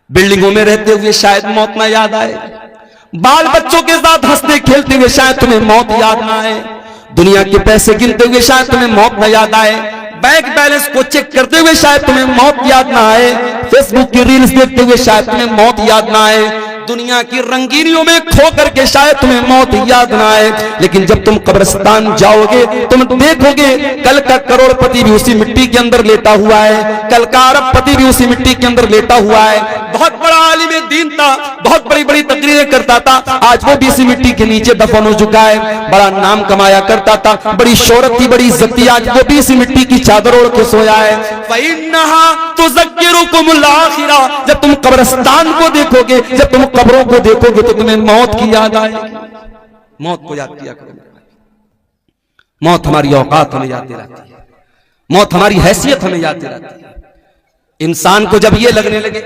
बिल्डिंगों में रहते हुए शायद मौत ना याद आए, बाल बच्चों के साथ हंसते खेलते हुए शायद तुम्हें मौत याद ना आए, दुनिया के पैसे गिनते हुए शायद तुम्हें मौत ना याद आए, बैंक बैलेंस को चेक करते हुए शायद तुम्हें मौत याद ना आए, फेसबुक की रील्स देखते हुए शायद तुम्हें मौत याद ना आए, दुनिया की रंगीनियों में खो करके शायद तुम्हें मौत याद ना आए। लेकिन जब तुम कब्रिस्तान जाओगे तुम देखोगे कल का करोड़पति भी उसी मिट्टी के अंदर लेटा हुआ है, कल का अरबपति भी उसी मिट्टी के अंदर लेटा हुआ है। बहुत बड़ा आलिम दीन था, बहुत बड़ी बड़ी तकरीरें करता था, आज वो भी इसी मिट्टी के नीचे दफन हो चुका है। बड़ा नाम कमाया करता था, बड़ी शोहरत थी, बड़ी इज्जत थी, आज वो भी इसी मिट्टी की चादर ओढ़ के सोया है। फइन्नहा तुज़क्किरुकुमुल आखिरा, जब तुम कब्रिस्तान को देखोगे, जब तुम कब्रों को देखोगे तो तुम्हें मौत की याद आएगी। मौत को याद किया करो। मौत हमारी औकात हमें याद दिलाती है, मौत हमारी हैसियत हमें याद दिलाती है। इंसान को जब ये लगने लगे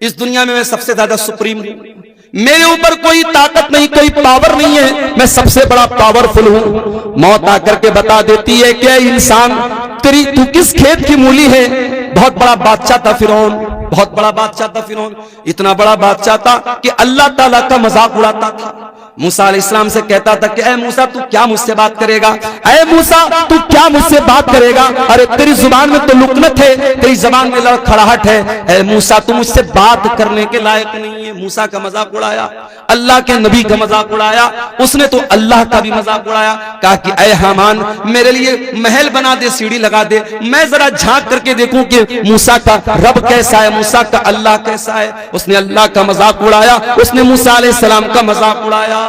इस दुनिया में मैं सबसे ज्यादा सुप्रीम हूं, मेरे ऊपर कोई ताकत नहीं, कोई पावर नहीं है, मैं सबसे बड़ा पावरफुल हूं, मौत आकर के बता देती है कि इंसान तू किस खेत की मूली है। बहुत बड़ा बादशाह था फिरौन, बहुत बड़ा बादशाह था फिरौन, इतना बड़ा बादशाह था कि अल्लाह ताला का मजाक उड़ाता था। मूसा अलैहिस्सलाम से कहता था कि ऐ मूसा तू क्या मुझसे बात करेगा, ऐ मूसा तू क्या मुझसे बात करेगा, अरे तेरी जुबान में तो लुकनत है, तेरी जबान में लड़खड़ाहट है, ऐ मूसा तू मुझसे बात करने के लायक नहीं है। मूसा का मजाक उड़ाया, अल्लाह के नबी का मजाक उड़ाया, उसने तो अल्लाह का भी मजाक उड़ाया। कहा कि ऐ हामान मेरे लिए महल बना दे, सीढ़ी लगा दे, मैं जरा झांक करके देखूं कि मूसा का रब कैसा है, मूसा का अल्लाह कैसा है। उसने अल्लाह का मजाक उड़ाया, उसने मूसा अलैहिस्सलाम का मजाक उड़ाया,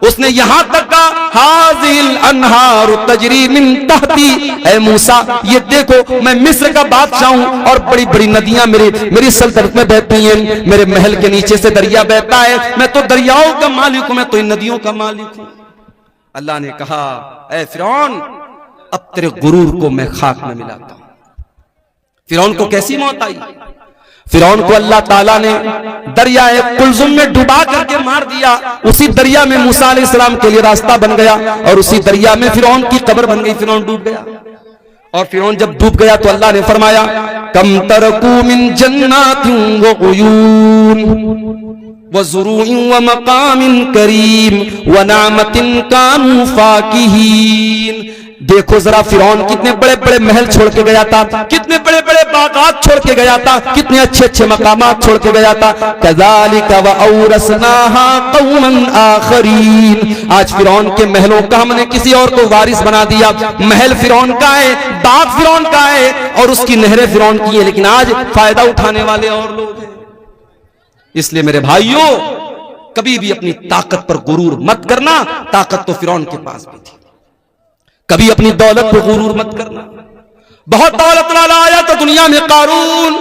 उसने यहां तक कहा हाज़िल अनहार तजरी मिन तहती, ऐ मूसा ये देखो मैं मिस्र का बादशाह हूं और बड़ी बड़ी नदियां मेरी सल्तनत में बहती हैं, मेरे महल के नीचे से दरिया बहता है, मैं तो दरियाओं का मालिक हूं, मैं तो इन नदियों का मालिक हूं। अल्लाह ने कहा ऐ फिरौन अब तेरे गुरूर को मैं खाक में मिलाता हूं। फिरौन को कैसी मौत आई? फिरौन को अल्लाह ताला ने दरियाए कुलजुम में डुबा करके मार दिया, उसी दरिया में मूसा अलैहिस्सलाम के लिए रास्ता बन गया और उसी दरिया में फिरौन की कब्र बन गई, फिरौन डूब गया। और फिरौन जब डूब गया तो अल्लाह ने फरमाया कम तरकू मिन जन्नातिन व उयून व ज़ुरूइन व मकामिन करीम व नामतिन कानू फाकिहीन। देखो जरा फिरौन कितने बड़े बड़े महल छोड़ के गया था, कितने बड़े बड़े बागात छोड़ के गया था, कितने अच्छे अच्छे मकामात छोड़ के गया था। कज़ालिका व औरसनाहा कौमन आखरीन, आज फिरौन के महलों का हमने किसी और को वारिस बना दिया। महल फिरौन का है, बाग फिरौन का है और उसकी नहरें फिरौन की है, लेकिन आज फायदा उठाने वाले और लोग हैं। इसलिए मेरे भाइयों कभी भी अपनी ताकत पर गुरूर मत करना, ताकत तो फिरौन के पास भी थी। कभी अपनी दौलत पर गुरूर मत करना। बहुत दौलत वाला आया तो दुनिया में कारून,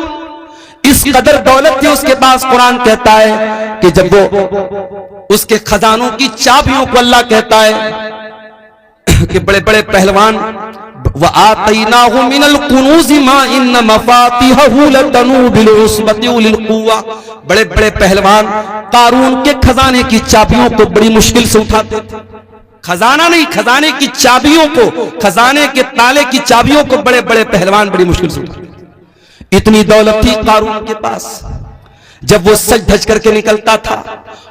इस कदर दौलत थी उसके पास, कुरान कहता है कि जब वो उसके खजानों की चाबियों को अल्लाह कहता है कि बड़े बड़े पहलवान व आतैनाहु मिनल कुनूज़ि मा इन्न मफातिहहु लतनू बिल उस्बति उलिल कुव्वा, बड़े बड़े पहलवान कारून के खजाने की चाबियों को बड़ी मुश्किल से उठाते थे। खजाना नहीं, खजाने की चाबियों को, खजाने के ताले की चाबियों को बड़े बड़े पहलवान बड़ी मुश्किल से उठाते। इतनी दौलत थी कारून के पास। जब वो सज धज करके निकलता था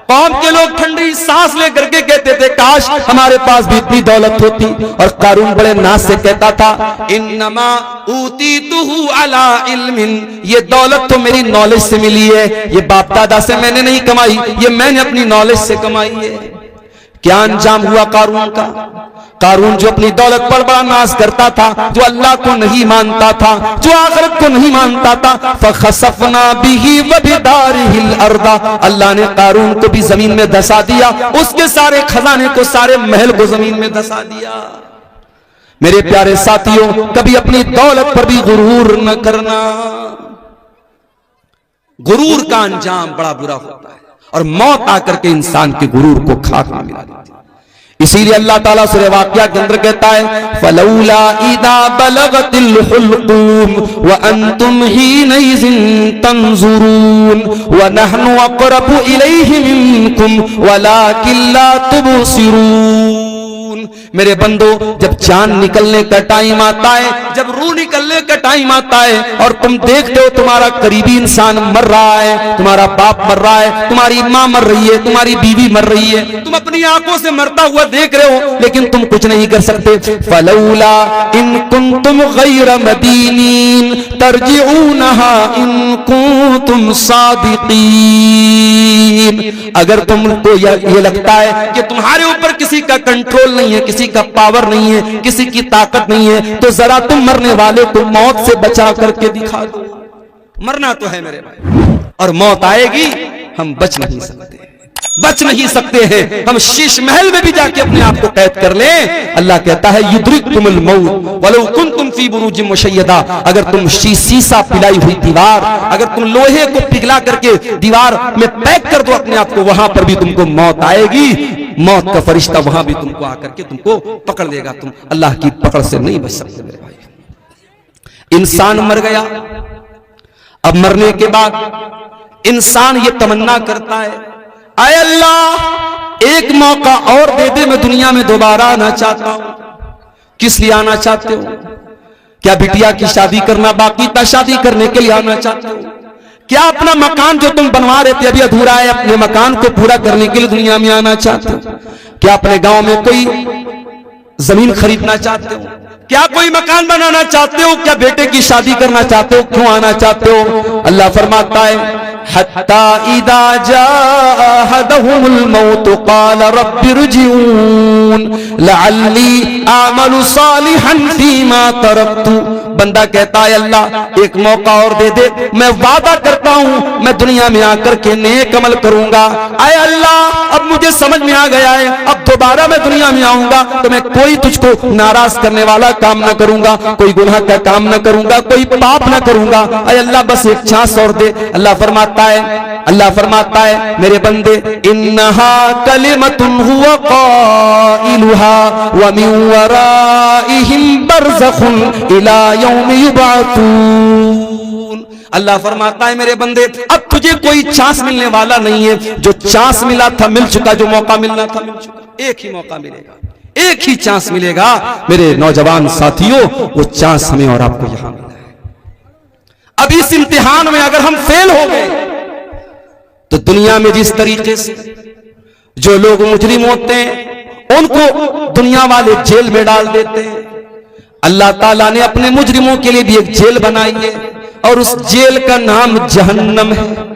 कौम के लोग ठंडी सांस लेकर के कहते थे काश हमारे पास भी इतनी दौलत होती। और कारून बड़े नाज से कहता था इन्नमा ऊतीतुहु अला इल्मिन, ये दौलत तो मेरी नॉलेज से मिली है, ये बाप दादा से मैंने नहीं कमाई, ये मैंने अपनी नॉलेज से कमाई है। क्या अंजाम हुआ कारून का? कारून जो अपनी दौलत पर बड़ा नाज करता था, जो अल्लाह को नहीं मानता था, जो आखिरत को नहीं मानता था, फखसफना बिही व बिदारिहिल अर्दा, अल्लाह ने कारून को भी जमीन में धसा दिया, उसके सारे खजाने को, सारे महल को जमीन में धसा दिया। मेरे प्यारे साथियों कभी अपनी दौलत पर भी गुरूर न करना, गुरूर का अंजाम बड़ा बुरा होता है और मौत आकर के इंसान के गुरूर को खाक में मिला देती है। इसीलिए अल्लाह ताला सूरह वाक़िया के अंदर कहता है फलौला इदा बलगतिल हुल्कूम व अंतुम हीनइज़िन तंजुरून व नहनु अक़रबु इलैहि मिनकुम वलाकिन ला तुबसिरून। मेरे बंदो, जब जान निकलने का टाइम आता है, जब रूह निकलने का टाइम आता है और तुम देखते हो तुम्हारा करीबी इंसान मर रहा है, तुम्हारा बाप मर रहा है, तुम्हारी माँ मर रही है, तुम्हारी बीवी मर रही है, तुम अपनी आंखों से मरता हुआ देख रहे हो, लेकिन तुम कुछ नहीं कर सकते। फलौला इन कुंतुम गैर मदीनीन तरजिऊनहा इन कुंतुम सादिकीन। अगर तुमको ये लगता है कि तुम्हारे ऊपर किसी का कंट्रोल नहीं है, किसी का पावर नहीं है, किसी की ताकत नहीं है, तो जरा तुम मरने वाले को मौत से बचा करके दिखा दो। मरना तो है मेरे भाई, और मौत आएगी, हम बच नहीं सकते, बच नहीं सकते हैं। हम शीश महल में भी जाके अपने आप को कैद कर लें, अल्लाह कहता है युद्रिकुमुल मौत वलौ कुंतुम फी बुरूजिम मुशय्यदा। अगर तुम शीशा पिलाई हुई दीवार, अगर तुम लोहे को पिघला करके दीवार में पैक कर दो अपने आप को, वहां पर भी तुमको मौत आएगी। मौत का फरिश्ता वहां भी तुमको आकर के तुमको पकड़ लेगा, तुम अल्लाह की पकड़ से नहीं बच सकते मेरे भाई। इंसान मर गया, अब मरने के बाद इंसान ये तमन्ना करता है, आए अल्लाह एक मौका और दे दे, मैं दुनिया में दोबारा आना चाहता हूं। किस लिए आना चाहते हो? क्या बिटिया की शादी करना बाकी था, शादी करने के लिए आना चाहते हो? क्या अपना मकान जो तुम बनवा रहे थे अभी अधूरा है, अपने मकान को पूरा करने के लिए दुनिया में आना चाहते हो? क्या अपने गांव में कोई जमीन खरीदना चाहते हो? क्या कोई मकान बनाना चाहते हो? क्या बेटे की शादी करना चाहते हो? क्यों आना चाहते हो? अल्लाह फरमाता है हत्ता इदा जाअहदहुमुल मौत क़ाल रब्बिरजिऊन लअल्ली आमलु सालिहन फीमा तरक्तु। बंदा कहता है अल्लाह एक मौका और दे दे, मैं वादा करता हूं मैं दुनिया में आकर के नेक अमल करूंगा। आए अल्लाह अब मुझे समझ में आ गया है, अब दोबारा मैं दुनिया में आऊंगा तो मैं कोई तुझको नाराज करने वाला काम न करूंगा, कोई गुनाह का काम न करूंगा, कोई पाप न करूंगा। आए अल्लाह बस एक चांस और दे। अल्लाह फरमाता है मेरे बंदे इन्नहा कलिमतुन हुवा क़ाइलुहा व मिन वराइहिम बरज़खुन इला यौमि युबअतून। अल्लाह फरमाता है मेरे बंदे अब तुझे कोई चांस मिलने वाला नहीं है, जो चांस मिला था मिल चुका, जो मौका मिलना था मिल चुका। एक ही मौका मिलेगा, एक ही चांस मिलेगा मेरे नौजवान साथियों, वो चांस हमें और आपको यहां मिला है। अब इस इम्तिहान में अगर हम फेल हो गए तो दुनिया में जिस तरीके से जो लोग मुजरिम होते हैं उनको दुनिया वाले जेल में डाल देते हैं, अल्लाह ताला ने अपने मुजरिमों के लिए भी एक जेल बनाई है और उस जेल का नाम जहन्नम है।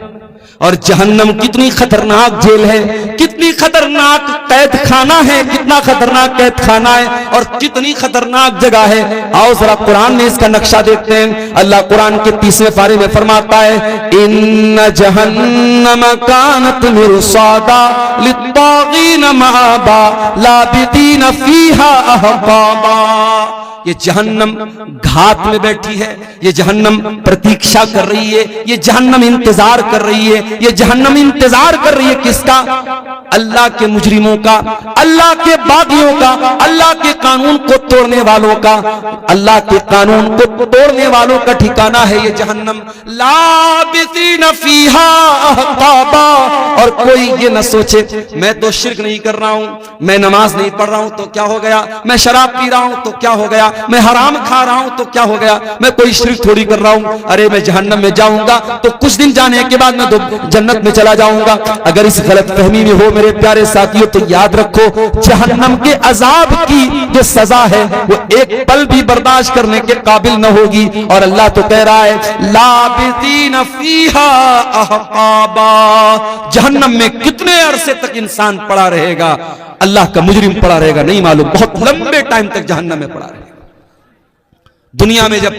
और जहन्नम कितनी खतरनाक जेल है, कितनी खतरनाक कैद खाना है, कितना खतरनाक कैद खाना है और कितनी खतरनाक जगह है। आओ जरा कुरान में इसका नक्शा देखते हैं। अल्लाह कुरान के 30वें पारे में फरमाता है इन्न जहन्नम कानत मिरसादा लित्तागीन माबा लाबिदीन फीहा अहकाबा। ये जहन्नम घात में बैठी है, ये जहन्नम प्रतीक्षा कर रही है, ये जहन्नम इंतजार कर रही है, ये जहन्नम इंतजार कर रही है किसका? अल्लाह के मुजरिमों का, अल्लाह के बागियों का, अल्लाह के कानून को तोड़ने वालों का। अल्लाह के कानून को तोड़ने वालों का ठिकाना है ये जहन्नम। लाबिसीन फीहा अहकाबा। और कोई ये न सोचे मैं तो शिर्क नहीं कर रहा हूं, मैं नमाज नहीं पढ़ रहा हूं तो क्या हो गया, मैं शराब पी रहा हूं तो क्या हो गया, मैं हराम खा रहा हूं तो क्या हो गया, मैं कोई शिर्क थोड़ी कर रहा हूं। अरे मैं जहन्नम में जाऊंगा तो कुछ दिन जाने के बाद मैं तो जन्नत में चला जाऊंगा। अगर इस गलत फहमी में हो मेरे प्यारे साथियों तो याद रखो जहन्नम के अजाब की जो सजा है वो एक पल भी बर्दाश्त करने के काबिल न होगी। और अल्लाह तो कह रहा है लाबिसीन फीहा अहकाबा। जहन्नम में कितने अरसे तक इंसान पड़ा रहेगा, अल्लाह का मुजरिम पड़ा रहेगा नहीं मालूम, बहुत लंबे टाइम तक जहन्नम में पड़ा रहेगा। दुनिया में जब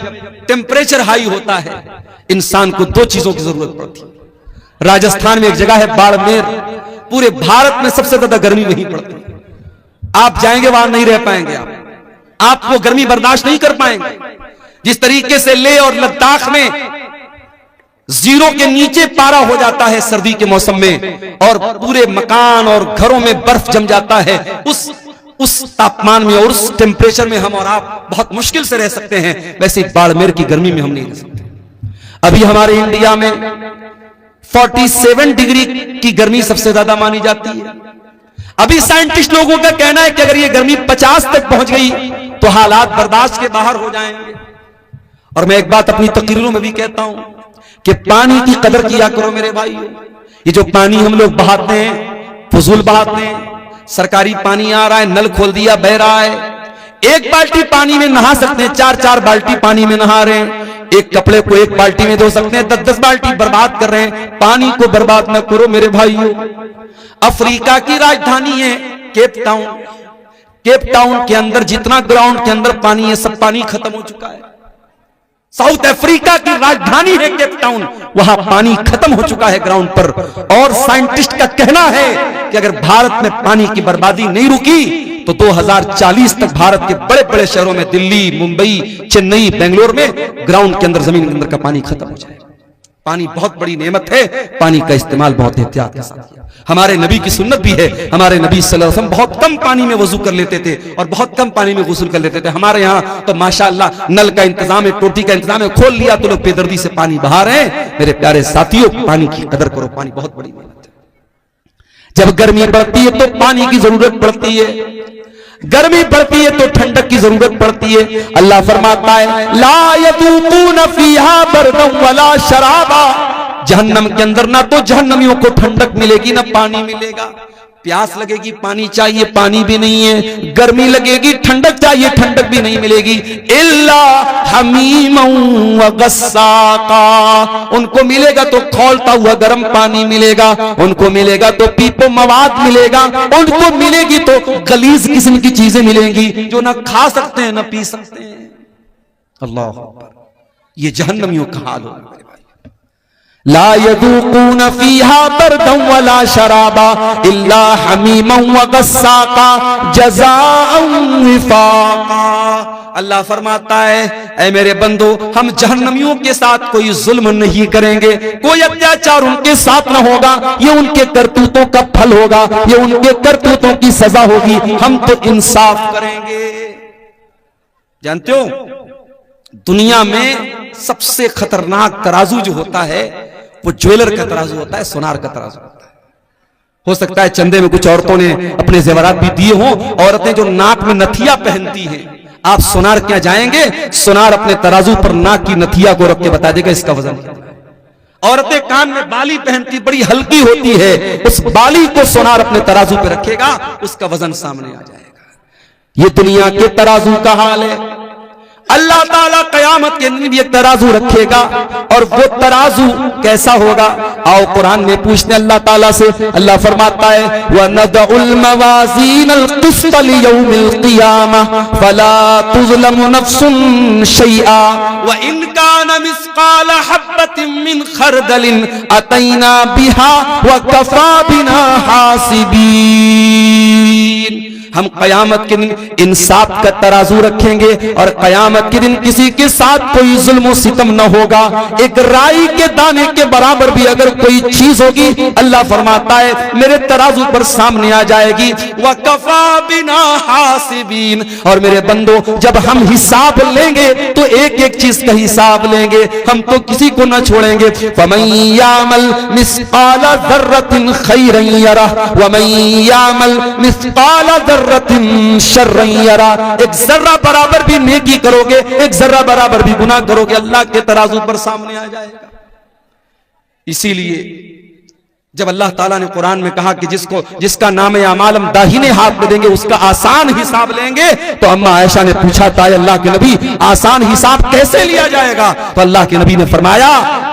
टेम्परेचर हाई होता है इंसान को दो चीजों की जरूरत पड़ती है। राजस्थान में एक जगह है बाड़मेर, पूरे भारत में सबसे ज्यादा गर्मी वहीं पड़ती है। आप जाएंगे वहां नहीं रह पाएंगे, आप वो गर्मी बर्दाश्त नहीं कर पाएंगे। जिस तरीके से लेह और लद्दाख में 0 के नीचे पारा हो जाता है सर्दी के मौसम में और पूरे मकान और घरों में बर्फ जम जाता है, उस तापमान में और उस टेम्परेचर में हम और आप बहुत मुश्किल से रह सकते हैं, वैसे बाड़मेर की गर्मी में हम नहीं रह सकते। अभी हमारे इंडिया में 47 डिग्री की गर्मी सबसे ज्यादा मानी जाती है। अभी साइंटिस्ट लोगों का कहना है कि अगर ये गर्मी 50 तक पहुंच गई तो हालात बर्दाश्त के बाहर हो जाएंगे। और मैं एक बात अपनी तकरीरों में भी कहता हूं कि पानी की कदर किया करो मेरे भाइयों। ये जो पानी हम लोग बहाते हैं, फजूल बहाते हैं, सरकारी पानी आ रहा है, नल खोल दिया, बह रहा है, एक बाल्टी पानी में नहा सकते हैं, 4-4 बाल्टी पानी में नहा रहे हैं, एक कपड़े को एक बाल्टी में धो सकते हैं, 10-10 बाल्टी बर्बाद कर रहे हैं। पानी को बर्बाद न करो मेरे भाइयों। अफ्रीका की राजधानी है केप टाउन। केप टाउन के अंदर जितना ग्राउंड के अंदर पानी है, सब पानी खत्म हो चुका है। साउथ अफ्रीका की राजधानी है केप टाउन, वहां पानी खत्म हो चुका है ग्राउंड पर। और साइंटिस्ट का कहना है कि अगर भारत में पानी की बर्बादी नहीं रुकी तो 2040 तक भारत के बड़े बड़े शहरों में, दिल्ली, मुंबई, चेन्नई, बेंगलोर में ग्राउंड के अंदर, जमीन के अंदर का पानी खत्म हो जाएगा। पानी बहुत बड़ी नेमत है, पानी का इस्तेमाल बहुत एहतियात के साथ किया। हमारे नबी की सुन्नत भी है, हमारे नबी सल्लल्लाहु अलैहि वसल्लम बहुत कम पानी में वजू कर लेते थे और बहुत कम पानी में गुस्ल कर लेते थे। हमारे यहाँ तो माशाअल्लाह नल का इंतजाम है, टोटी का इंतजाम है, खोल लिया तो लोग बेदर्दी से पानी बहा रहे हैं। मेरे प्यारे साथियों, पानी की कदर करो, पानी बहुत बड़ी नेमत है। जब गर्मी बढ़ती है तो पानी की जरूरत पड़ती है, गर्मी बढ़ती है तो ठंडक की जरूरत पड़ती है। अल्लाह फरमाता है ला यदूकुन फीहा बरदन वला शराबा, जहन्नम के अंदर ना तो जहन्नमियों को ठंडक मिलेगी ना पानी मिलेगा। प्यास लगेगी, पानी चाहिए, पानी भी नहीं है। गर्मी लगेगी, ठंडक चाहिए, ठंडक भी नहीं मिलेगी। इल्ला हमीमन व गस्साका, उनको मिलेगा तो खौलता हुआ गर्म पानी मिलेगा, उनको मिलेगा तो पीपो मवाद मिलेगा, उनको मिलेगी तो गलीज किस्म की चीजें मिलेंगी जो ना खा सकते हैं ना पी सकते हैं। अल्लाह अकबर, ये जहन्नमियों का हाल होगा। ला यदूकुन फीहा बरदन वला शराबा इल्ला हमीमन व गस्साका जज़ाअन विफाका। अल्लाह फरमाता है ऐ मेरे बंदो, हम जहन्नमियों के साथ कोई जुल्म नहीं करेंगे, कोई अत्याचार उनके साथ न होगा। ये उनके करतूतों का फल होगा, ये उनके करतूतों की सजा होगी। हम तो इंसाफ करेंगे। जानते हो दुनिया में सबसे खतरनाक तराजू जो होता है वो ज्वेलर का तराजू होता है, सोनार का तराजू होता है। हो सकता है चंदे में कुछ औरतों ने अपने जेवरात भी दिए हों। औरतें जो नाक में नथिया पहनती हैं, आप सोनार क्या जाएंगे, सोनार अपने तराजू पर नाक की नथिया को रख के बता देगा इसका वजन कितना है। औरतें कान में बाली पहनती, बड़ी हल्की होती है, उस बाली को सोनार अपने तराजू पे रखेगा, उसका वजन सामने आ जाएगा। ये दुनिया के तराजू का हाल है। अल्लाह ताला कयामत के दिन एक तराजू रखेगा, और वो तराजू कैसा होगा? आओ कुरान में पूछते अल्लाह ताला से। अल्लाह फरमाता है वनदउल मवाज़ीनल क़िस्त लियौमिल क़ियामह फला तुज़लमु नफ्सुन शैआ व इन कान मिस्क़ाल हब्बतिन मिन खरदलिन अतैना बिहा व कफ़ा बिना हासिबीन। हम कयामत के दिन इंसाफ का तराजू रखेंगे और कयामत के दिन किसी के साथ कोई जुल्म सितम न होगा। एक राई के दाने के बराबर भी अगर कोई चीज होगी, अल्लाह फरमाता है मेरे तराजू पर सामने आ जाएगी। वकफा बिना हासिबीन, और मेरे बंदो जब हम हिसाब लेंगे तो एक एक चीज का हिसाब लेंगे, हम तो किसी को न छोड़ेंगे। फमन यामल मिस्काल ज़र्रतिन खैरन यरह वमन यामल मिस्काल ज़र्रतिन शर्रन यरह। एक जर्रा बराबर भी नेकी करोगे, एक जर्रा बराबर भी गुनाह करोगे, अल्लाह के तराजू पर सामने आ जाएगा। इसीलिए जब अल्लाह ताला ने कुरान में कहा कि जिसका नाम अमाल हम दाहिने हाथ में देंगे उसका आसान हिसाब लेंगे, तो अम्मा आयशा ने पूछा था अल्लाह के नबी आसान हिसाब कैसे लिया जाएगा? तो अल्लाह के नबी ने फरमाया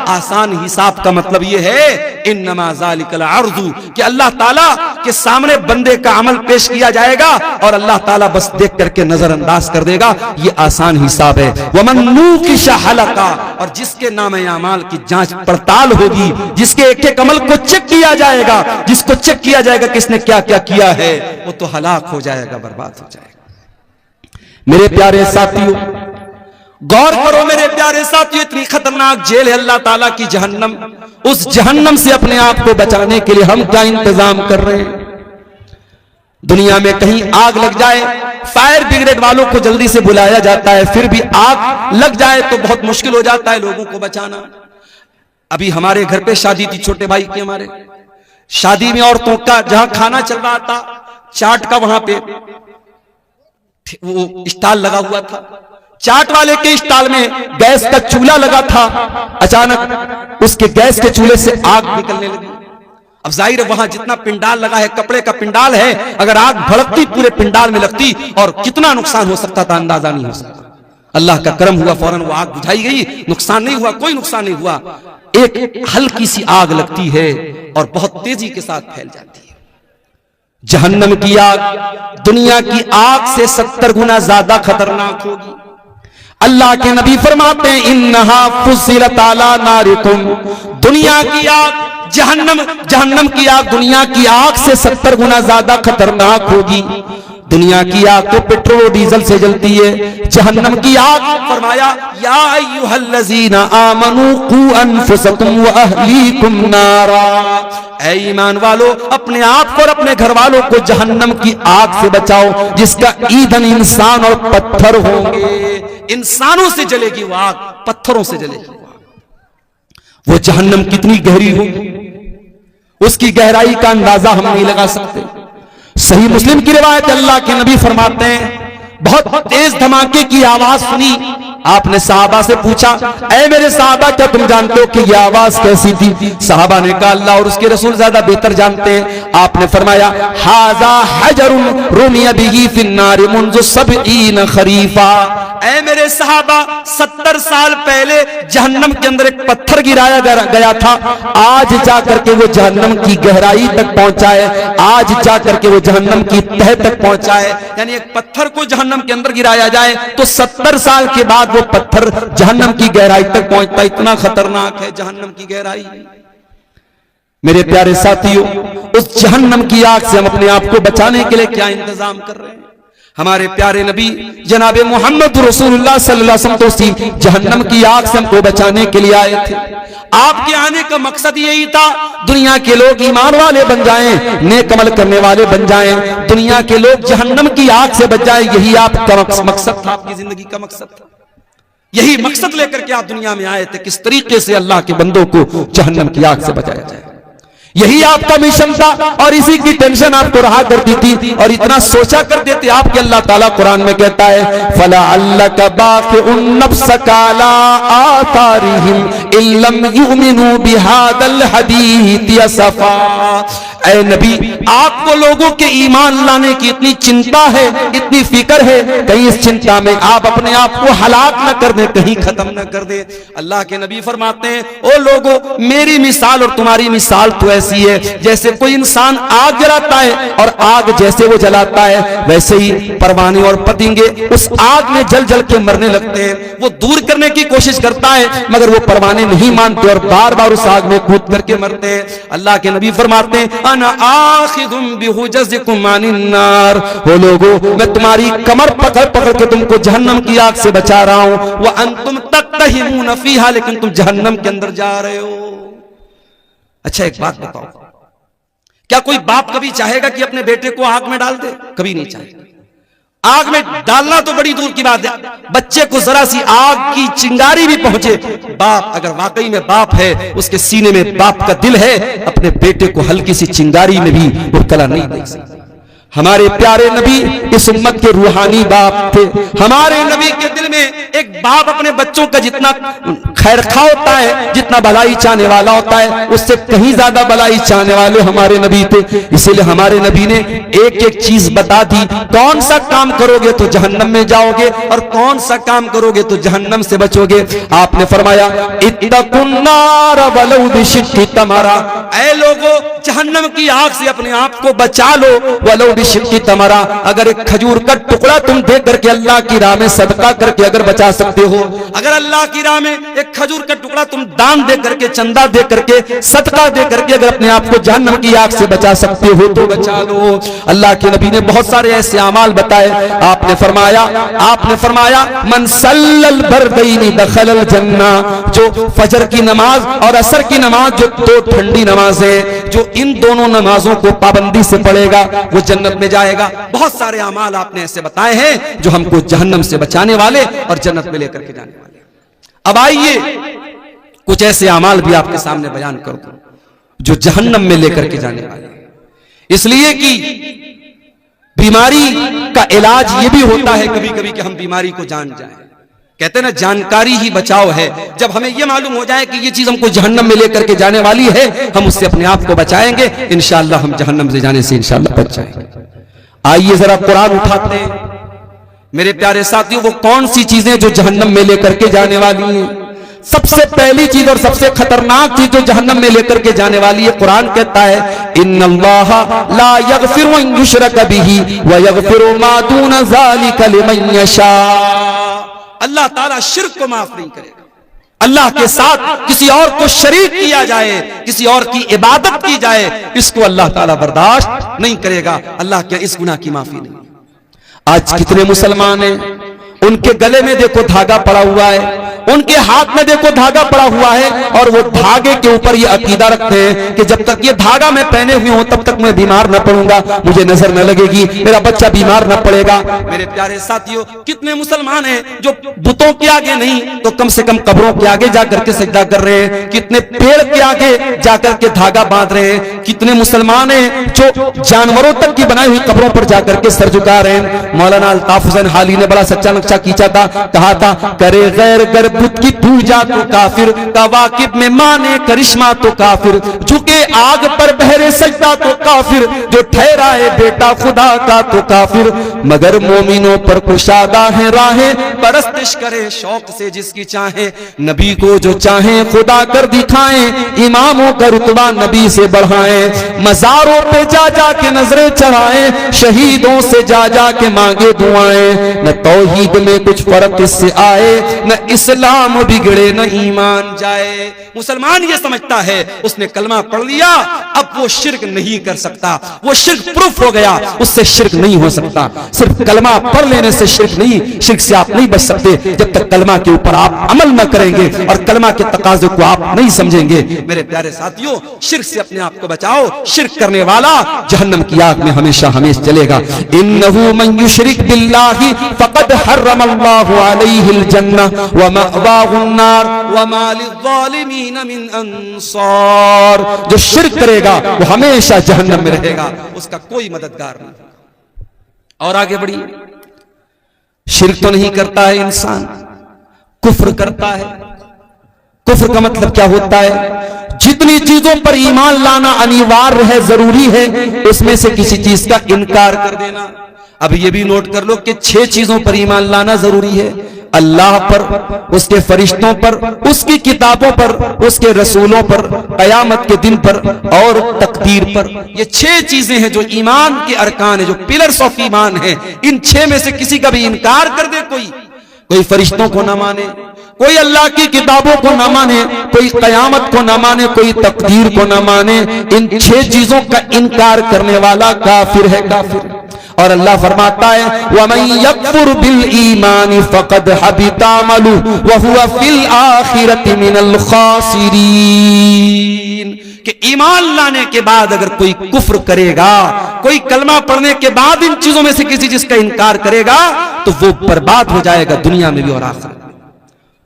आसान हिसाब का मतलब यह है इन्नमा ज़ालिकल अर्ज़ु, कि अल्लाह ताला के सामने बंदे का अमल पेश किया जाएगा और अल्लाह ताला बस देख करके नजरअंदाज कर देगा। ये आसान हिसाब है। वमन नूकिशा हलका, और जिसके नाम अमाल की जांच पड़ताल होगी, जिसके एक एक अमल को चेक किया जाएगा, जिसको चेक किया जाएगा किसने क्या क्या किया है, वो तो हलाक हो जाएगा, बर्बाद हो जाएगा। मेरे प्यारे साथियों गौर करो, मेरे प्यारे साथियों, इतनी खतरनाक जेल है अल्लाह ताला की जहन्नम। उस जहन्नम से अपने आप को बचाने के लिए हम क्या इंतजाम कर रहे हैं? दुनिया में कहीं आग लग जाए, फायर ब्रिगेड वालों को जल्दी से बुलाया जाता है, फिर भी आग लग जाए तो बहुत मुश्किल हो जाता है लोगों को बचाना। अभी हमारे घर पे शादी थी, छोटे भाई की, हमारे शादी में औरतों का जहां खाना चल रहा था, चाट का वहां पे वो स्टॉल लगा हुआ था। चाट वाले के स्टॉल में गैस का चूल्हा लगा था। अचानक उसके गैस के चूल्हे से आग निकलने लगी। अब जाहिर है वहां जितना पिंडाल लगा है, कपड़े का पिंडाल है, अगर आग भड़कती पूरे पिंडाल में लगती और कितना नुकसान हो सकता था अंदाजा नहीं हो सकता। अल्लाह का करम हुआ, फौरन वो आग बुझाई गई, नुकसान नहीं हुआ, कोई नुकसान नहीं हुआ। एक हल्की सी आग लगती है और बहुत तेजी के साथ फैल जाती है। जहन्नम की आग दुनिया की आग से 70 गुना ज्यादा खतरनाक होगी। अल्लाह के नबी फरमाते हैं इन्नहा फुस्सिलत अला नारिकुम, दुनिया की आग जहन्नम की आग दुनिया की आग से 70 गुना ज्यादा खतरनाक होगी। दुनिया की आग तो पेट्रोल डीजल से जलती है, जहन्नम की आग फरमाया या अय्युहल्लज़ीना आमनू कू अनफुसकुम व अहलीकुम नारा, ऐ ईमान वालो अपने आप को और अपने घर वालों को जहन्नम की आग से बचाओ जिसका ईंधन इंसान और पत्थर होंगे। इंसानों से जलेगी वो आग, पत्थरों से जलेगी वो आग। वो जहन्नम कितनी गहरी होगी उसकी गहराई का अंदाजा हम नहीं लगा सकते। सही मुस्लिम की रिवायत, अल्लाह के नबी फरमाते हैं बहुत तेज धमाके की आवाज सुनी। आपने सहाबा से पूछा ऐ मेरे सहाबा क्या तुम जानते हो कि यह आवाज कैसी थी? सहाबा ने कहा अल्लाह और उसके रसूल ज्यादा बेहतर जानते हैं। आपने फरमाया हाजा हजरुन रुमिया बिही फिन्नार मुंज़ु सबईन खरीफा, ऐ मेरे सहाबा 70 साल पहले जहन्नम के अंदर एक पत्थर गिराया गया था, आज जाकर के वो जहन्नम की गहराई तक पहुंचा है, आज जाकर के वो जहन्नम की तह तक पहुंचा है। यानी एक पत्थर को जहन्नम के अंदर गिराया जाए तो 70 साल के बाद वो पत्थर जहन्नम की गहराई तक पहुंचता। इतना खतरनाक है जहन्नम की गहराई। मेरे प्यारे साथियों, उस जहन्नम की आग से हम अपने आप को बचाने के लिए क्या इंतजाम कर रहे हैं? हमारे प्यारे नबी जनाब मोहम्मद रसूलुल्लाह सल्लल्लाहु अलैहि वसल्लम तो उसी जहन्नम की आग से हमको बचाने के लिए आए थे। आपके आने का मकसद यही था दुनिया के लोग ईमान वाले बन जाएं, नेक अमल करने वाले बन जाएं, दुनिया के लोग जहन्नम की आग से बच जाएं। यही आपका मकसद था, आपकी जिंदगी का मकसद था। यही मकसद लेकर के आप दुनिया में आए थे, किस तरीके से अल्लाह के बंदों को जहन्नम की आग से बचाया जाए। यही आपका मिशन था और इसी की टेंशन आपको रहा करती थी और इतना सोचा करते थे आप कि अल्लाह ताला कुरान में कहता है फला अल्लका बाक़िउन नफ्सका अला आतारिहिम इल्लम युमिनू बिहादल हदीथ असफा। ऐ नबी आपको लोगों के ईमान लाने की इतनी चिंता है, इतनी फिक्र है, कहीं इस चिंता में आप अपने आप को हलाक न कर दे, कहीं खत्म न कर दे। अल्लाह के नबी फरमाते हैं ओ लोगों मेरी मिसाल और तुम्हारी मिसाल तो ऐसी है जैसे कोई इंसान आग जलाता है और आग जैसे वो जलाता है वैसे ही परवाने और पतंगे उस आग में जल जल के मरने लगते हैं। वो दूर करने की कोशिश करता है मगर वो परवाने नहीं मानते और बार बार उस आग में कूद करके मरते हैं। अल्लाह के नबी फरमाते हैं अना आखिदुम बिहुजज़िकुम अनिन नार, वो लोगों मैं तुम्हारी कमर पकड़ पकड़ के तुमको जहन्नम की आग से बचा रहा हूं। व अंतुम तक़तहिमून फीहा, लेकिन तुम जहन्नम के अंदर जा रहे हो। अच्छा एक बात बताओ, क्या कोई बाप कभी चाहेगा कि अपने बेटे को आग में डाल दे? कभी नहीं चाहेगा। आग में डालना तो बड़ी दूर की बात है, बच्चे को जरा सी आग की चिंगारी भी पहुंचे, बाप अगर वाकई में बाप है उसके सीने में बाप का दिल है, अपने बेटे को हल्की सी चिंगारी में भी मुब्तला नहीं देख सकता। हमारे प्यारे नबी इस उम्मत के रूहानी बाप थे। हमारे नबी के दिल में एक बाप अपने बच्चों का जितना खैरखा होता है, जितना भलाई चाहने वाला होता है, उससे कहीं ज्यादा भलाई चाहने वाले हमारे नबी थे। इसीलिए हमारे नबी ने एक एक चीज बता दी, कौन सा काम करोगे तो जहन्नम में जाओगे और कौन सा काम करोगे तो जहन्नम से बचोगे। आपने फरमाया इत्तकुन नार वलौ बिशिक्कि तमरा, ऐ लोगों जहन्नम की आग से अपने आप को बचा लो, वलौ बिशिक्कि तमरा, अगर एक खजूर का टुकड़ा तुम दे करके अल्लाह की राह में सदका करके अगर बचा सकते हो, अगर अल्लाह की राह में एक खजूर का टुकड़ा तुम दान दे करके, चंदा दे करके, सदका दे करके अगर अपने आप को जहन्नम की आग से बचा सकते हो तो बचा लो। अल्लाह के नबी ने बहुत सारे ऐसे अमाल बताए। आपने फरमाया मन सल्लल बरदैनी दखलल जन्ना, जो फजर की नमाज और असर की नमाज जो दो ठंडी नमाज है, जो इन दोनों नमाजों को पाबंदी से पढ़ेगा वो जन्नत में जाएगा। बहुत सारे अमाल आपने ऐसे बताए हैं जो हमको जहन्नम से बचाने वाले और जन्नत में लेकर के जाने वाले। अब आइए कुछ ऐसे अमाल भी आपके सामने बयान कर दूं जो जहन्नम में लेकर के जाने वाले, इसलिए कि बीमारी का इलाज ये भी होता है कभी कभी कि हम बीमारी को जान जाएं। कहते हैं ना, जानकारी ही बचाव है। जब हमें यह मालूम हो जाए कि ये चीज हमको जहन्नम में लेकर के जाने वाली है, हम उससे अपने आप को बचाएंगे, इंशाअल्लाह हम जहन्नम से जाने से इंशाअल्लाह बच जाएंगे। आइए जरा कुरान उठाते हैं मेरे प्यारे साथियों। वो कौन सी चीजें जो जहन्नम में लेकर के जाने वाली हैं? सबसे पहली चीज और सबसे खतरनाक चीज जो जहन्नम में लेकर के जाने वाली है, कुरान कहता है इन्नल्लाह ला यगफिरु अन युशरक बिही व यगफिरु मा दून ज़ालिका लिमन यशा। अल्लाह ताला शिर्क को माफ नहीं करेगा। अल्लाह के साथ किसी और को शरीक किया जाए, किसी और की इबादत की जाए, इसको अल्लाह ताला बर्दाश्त नहीं करेगा। अल्लाह क्या इस गुनाह की माफी नहीं। आज कितने मुसलमान हैं, उनके गले में देखो धागा पड़ा हुआ है, उनके हाथ में देखो धागा पड़ा हुआ है, और वो धागे के ऊपर ये अकीदा रखते हैं कि जब तक ये धागा मैं पहने हुए हूं तब तक मैं बीमार न पड़ूंगा, मुझे नजर न लगेगी, मेरा बच्चा बीमार न पड़ेगा। मेरे प्यारे साथियों, कितने मुसलमान हैं जो बुतों के आगे नहीं तो कम से कम कब्रों के आगे जाकर के सजदा कर रहे हैं, कितने पेड़ के आगे जाकर के धागा बांध रहे हैं, कितने मुसलमान हैं जो जानवरों तक की बनाई हुई कब्रों पर जाकर के सर झुका रहे हैं। मौलाना अल्ताफ हुसैन हाली ने बड़ा सच्चा नक्शा खींचा था, कहा था करे गैर गर बुत की पूजा तो काफिर, कवाकिब में माने करिश्मा तो काफिर, झुके आग पर बहरे सजदा तो काफिर, जो ठहराए बेटा खुदा का तो काफिर, मगर मोमिनों पर कुशादा है राहें, परस्तिश करे शौक से जिसकी चाहे, नबी को जो चाहे खुदा कर दिखाएं, इमामों का रुतबा नबी से बढ़ाएं, मजारों पे जा जा के नजरें चढ़ाएं, शहीदों से जा जा के मांगे दुआएं, न तौहीद में कुछ फर्क इससे आए, न इस्लाम बिगड़े न ईमान जाए। मुसलमान ये समझता है उसने कलमा पढ़ लिया, अब वो शिर्क नहीं कर सकता, वो शिर्क प्रूफ हो गया, उससे शिर्क नहीं हो सकता। सिर्फ कलमा पढ़ लेने से शिर्क नहीं, शिर्क से आप नहीं बच सकते जब तक कलमा के ऊपर आप अमल न करेंगे और कलमा के तकाजे को आप नहीं समझेंगे। मेरे प्यारे साथियों, शिर्क से अपने आप को बचाओ। शिर्क करने वाला जहन्नम की आग में हमेशा हमेशा जलेगा। इन्नहु मन युशरिक बिल्लाहि फक़द हर्रमल्लाहु अलैहिल जन्नह व मअवाहुन नार व मा लिज़्ज़ालिमीन मिन अंसार। जो शिर्क करेगा वो हमेशा जहन्नम में रहेगा, उसका कोई मददगार नहीं। और आगे बढ़िए, शिर्क तो नहीं करता है इंसान, कुफ्र करता है। कुफ्र का मतलब क्या होता है? जितनी चीजों पर ईमान लाना अनिवार्य है, जरूरी है, उसमें से किसी चीज का इनकार कर देना। अब ये भी नोट कर लो कि 6 चीजों पर ईमान लाना जरूरी है। अल्लाह पर, उसके फरिश्तों पर, उसकी किताबों पर, उसके रसूलों पर, कयामत के दिन पर और तकदीर पर। ये 6 चीजें हैं जो ईमान के अरकान है, जो पिलर्स ऑफ ईमान है। इन 6 में से किसी का भी इनकार कर दे, कोई फरिश्तों को ना माने, कोई अल्लाह की किताबों को ना माने, कोई कयामत को ना माने, कोई तकदीर को ना माने, इन 6 चीजों का इनकार करने वाला काफिर है, काफिर। और अल्लाह फरमाता है वमन यकफुर बिल ईमान फक़द हबिता अमलुहु व हुवा फिल आखिरति मिनल खासिरीन। कि ईमान लाने के बाद अगर कोई कुफ्र करेगा, कोई कलमा पढ़ने के बाद इन चीजों में से किसी चीज का इनकार करेगा, तो वो बर्बाद हो जाएगा दुनिया में भी और आखिरत में।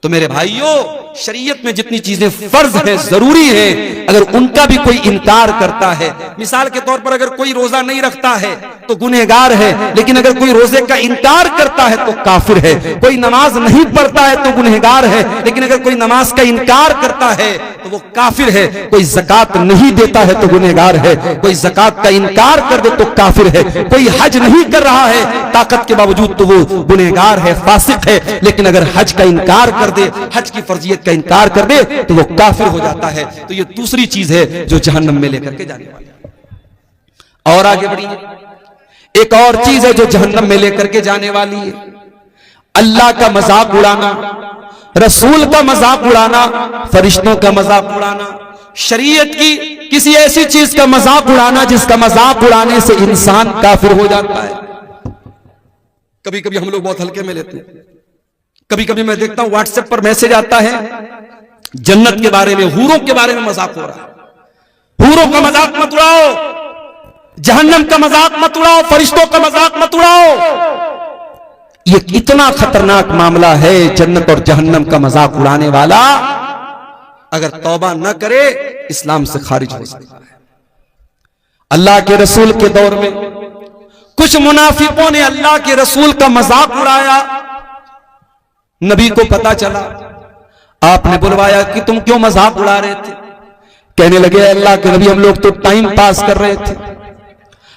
तो मेरे भाइयों, शरीयत में जितनी चीजें फर्ज है, जरूरी है, अगर उनका भी कोई इनकार करता है, मिसाल के तौर पर अगर कोई रोजा नहीं रखता है तो गुनहगार है, लेकिन अगर कोई रोजे का इनकार करता है तो काफिर है। कोई नमाज नहीं पढ़ता है तो गुनहगार है, लेकिन अगर कोई नमाज का इनकार करता है तो वो काफिर है। कोई ज़कात नहीं देता है तो गुनहगार है, कोई ज़कात का इनकार कर दे तो काफिर है। कोई हज नहीं कर रहा है ताकत के बावजूद तो वो गुनहगार है, फासिक है, लेकिन अगर हज का इनकार कर दे, हज की फर्जियत का इनकार कर दे तो वो काफिर हो जाता है। तो ये दूसरी चीज है जो जहन्नम में लेकर के जाने वाली है। और आगे बढ़िए, एक और चीज है जो जहन्नम में लेकर के जाने वाली है, अल्लाह का मजाक उड़ाना, रसूल का मजाक उड़ाना, फरिश्तों का मजाक उड़ाना, शरीयत की किसी ऐसी चीज का मजाक उड़ाना जिसका मजाक उड़ाने से इंसान काफिर हो जाता है। कभी कभी हम लोग बहुत हल्के में लेते हैं। कभी कभी मैं देखता हूं व्हाट्सएप पर मैसेज आता है, जन्नत के बारे में, हूरों के बारे में मजाक हो रहा है। हूरों का मजाक मत उड़ाओ, जहन्नम का मजाक मत उड़ाओ, फरिश्तों का मजाक मत उड़ाओ। ये इतना खतरनाक मामला है, जन्नत और जहन्नम का मजाक उड़ाने वाला अगर तौबा न करे इस्लाम से खारिज हो सकता है। अल्लाह के रसूल के दौर में कुछ मुनाफिकों ने अल्लाह के रसूल का मजाक उड़ाया। नबी को पता चला, आपने बुलवाया कि तुम क्यों मजाक उड़ा रहे थे? कहने लगे अल्लाह के नबी, हम लोग तो टाइम पास कर रहे थे,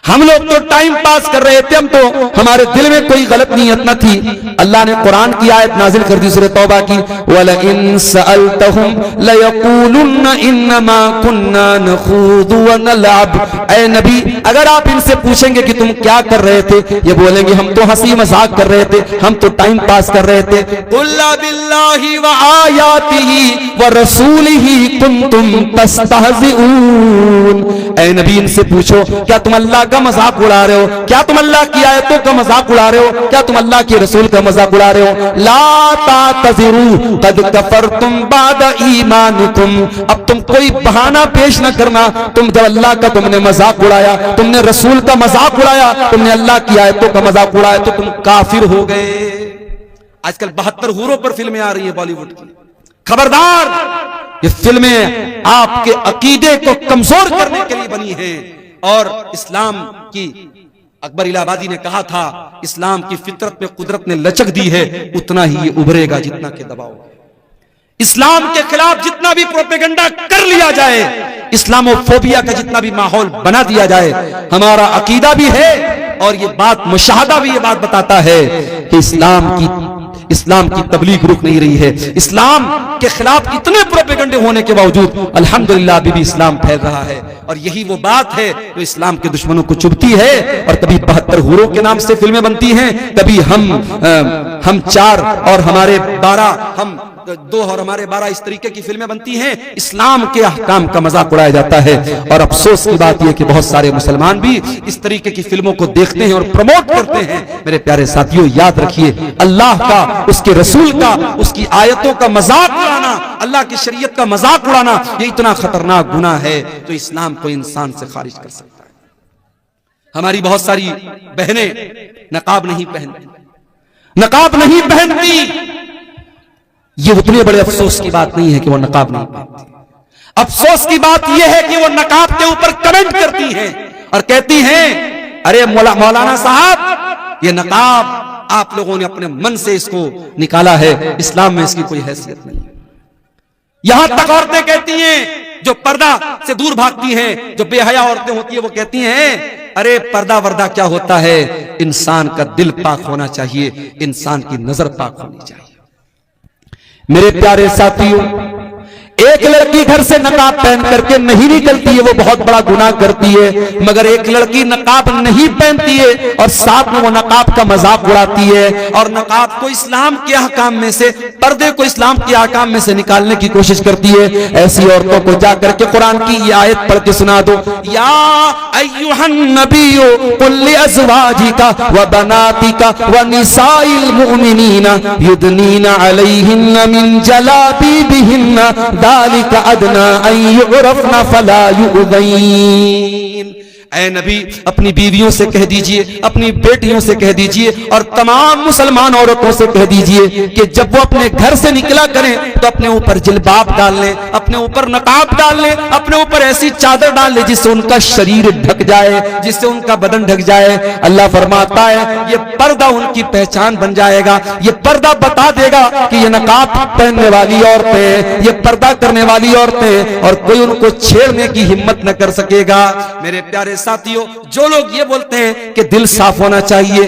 हम लोग तो टाइम पास कर रहे थे, हम तो हमारे दिल में कोई गलत नीयत न थी। अल्लाह ने कुरान की आयत नाजिल कर दी सूरह तौबा की, वलइन सअलतहुम लयक़ूलुन्न इन्नमा कुन्ना नख़ूदु व नलअब। ऐ नबी, अगर आप इनसे पूछेंगे कि तुम क्या कर रहे थे, ये बोलेंगे हम तो हंसी मजाक कर रहे थे, हम तो टाइम पास कर रहे थे। कुल बिल्लाहि व आयातिही व रसूलिही कुंतुम तस्तहज़िऊन। ऐ नबी, इनसे पूछो क्या तुम अल्लाह का मजाक उड़ा रहे हो? क्या तुम अल्लाह की आयतों का मजाक उड़ा रहे हो? क्या तुम अल्लाह के रसूल का मजाक उड़ा रहे हो? ला तातज़िरू कद कफरतुम बाद ईमानिकुम। अब तुम कोई बहाना पेश न करना। तुम जब अल्लाह का तुमने मजाक उड़ाया, तुमने रसूल का मजाक उड़ाया, तुमने अल्लाह की आयतों का मजाक उड़ाया, तो तुम काफिर हो गए। आजकल 72 हूरों पर फिल्में आ रही है बॉलीवुड की। खबरदार, ये फिल्में आपके अकीदे को कमजोर करने के लिए बनी हैं। और इस्लाम की, अकबर इलाहाबादी ने कहा था, इस्लाम की फितरत में कुदरत ने लचक दी है, उतना ही ये उभरेगा जितना के दबाव। इस्लाम के खिलाफ जितना भी प्रोपेगेंडा कर लिया जाए, इस्लामोफोबिया का जितना भी माहौल बना दिया जाए, हमारा अकीदा भी है और ये बात मुशाहदा भी ये बात बताता है कि इस्लाम की तबलीग रुक नहीं रही है। इस्लाम के खिलाफ इतने प्रोपेगेंडे होने के बावजूद अल्हम्दुलिल्लाह अभी भी इस्लाम फैल रहा है। और यही वो बात है जो इस्लाम के दुश्मनों को चुभती है। और कभी 72 हूरों के नाम से फिल्में बनती हैं, कभी हम 4 और हमारे 12, हम 2 और हमारे 12, इस तरीके की फिल्में बनती हैं। इस्लाम के अहकाम का मजाक उड़ाया जाता है। और अफसोस की बात यह कि बहुत सारे मुसलमान भी इस तरीके की फिल्मों को देखते हैं और प्रमोट करते हैं। मेरे प्यारे साथियों, याद रखिए, अल्लाह का, उसके रसूल का, उसकी आयतों का मजाक उड़ाना, अल्लाह की शरीयत का मजाक उड़ाना, ये इतना खतरनाक गुनाह है तो इस्लाम को इंसान से खारिज कर सकता है। हमारी बहुत सारी बहनें नकाब नहीं पहनती। ये उतने बड़े अफसोस की बात नहीं है कि वो नकाब नहीं पहनती। अफसोस की बात यह है कि वो नकाब के ऊपर कमेंट करती हैं और कहती हैं, अरे मौलाना साहब, ये नकाब आप लोगों ने अपने मन से इसको निकाला है, इस्लाम में इसकी कोई हैसियत नहीं है। यहां तक औरतें कहती हैं, जो पर्दा से दूर भागती हैं, जो बेहया औरतें होती हैं, वो कहती हैं, अरे पर्दा वर्दा क्या होता है, इंसान का दिल पाक होना चाहिए, इंसान की नजर पाक होनी चाहिए। मेरे प्यारे साथियों, एक लड़की घर से नकाब पहन करके नहीं निकलती है, वो बहुत बड़ा गुनाह करती है। मगर एक लड़की नकाब नहीं पहनती है और साथ में वो नकाब का मजाक उड़ाती है और नकाब को इस्लाम के अहकाम में से, पर्दे को इस्लाम के अहकाम में से निकालने की कोशिश करती है। ऐसी औरतों को जाकर के कुरान की ये आयत पढ़ के सुना दो, या अय्युहन नबिय्यु कुल लिअज़वाजिका व बनातिका व निसाइल मुमिनीना युदनीना अलैहिन्ना मिन जलाबिबिहिन्ना ज़ालिका अदना अन युरफ़ना फला युज़ैन। ऐ नबी, अपनी बीवियों से कह दीजिए, अपनी बेटियों से कह दीजिए और तमाम मुसलमान औरतों से कह दीजिए कि जब वो अपने घर से निकला करें तो अपने ऊपर जिल्बाब डाल लें, अपने ऊपर नकाब डाल लें, अपने ऊपर ऐसी चादर डाल लें जिससे उनका शरीर ढक जाए, जिससे उनका बदन ढक जाए। अल्लाह फरमाता है, ये पर्दा उनकी पहचान बन जाएगा, ये पर्दा बता देगा कि ये नकाब पहनने वाली औरतें, ये पर्दा करने वाली औरतें, और कोई उनको छेड़ने की हिम्मत न कर सकेगा। मेरे प्यारे साथियों, जो लोग ये बोलते हैं कि दिल साफ होना चाहिए,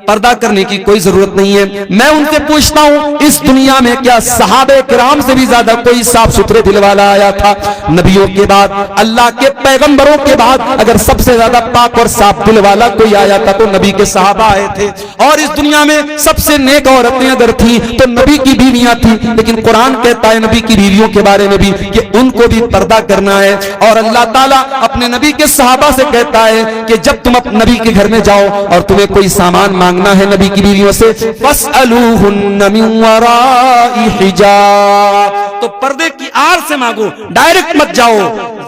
पर्दा करने की कोई जरूरत नहीं है, मैं उनसे पूछता हूं, इस दुनिया में क्या सहाबे किराम से भी ज्यादा कोई साफ सुथरे दिल वाला आया था? नबियों के बाद, अल्लाह के पैगंबरों के बाद अगर सबसे ज्यादा पाक और साफ दिल वाला कोई आया था तो नबी के सहाबा आए थे। और इस दुनिया में सबसे नेक औरतें अगर थी तो नबी की बीवियां थी। लेकिन कुरान कहता है नबी की बीवियों के बारे में भी कि उनको भी पर्दा करना है। और अल्लाह ताला अपने नबी के सहाबा से कहता है कि जब तुम अपने नबी के घर में जाओ और तुम्हें कोई सामान मांगना है नबी की बीवियों से, फस्अलूहुन्ना मिन वराइ हिजाब, तो पर्दे की आड़ से मांगो, डायरेक्ट मत जाओ।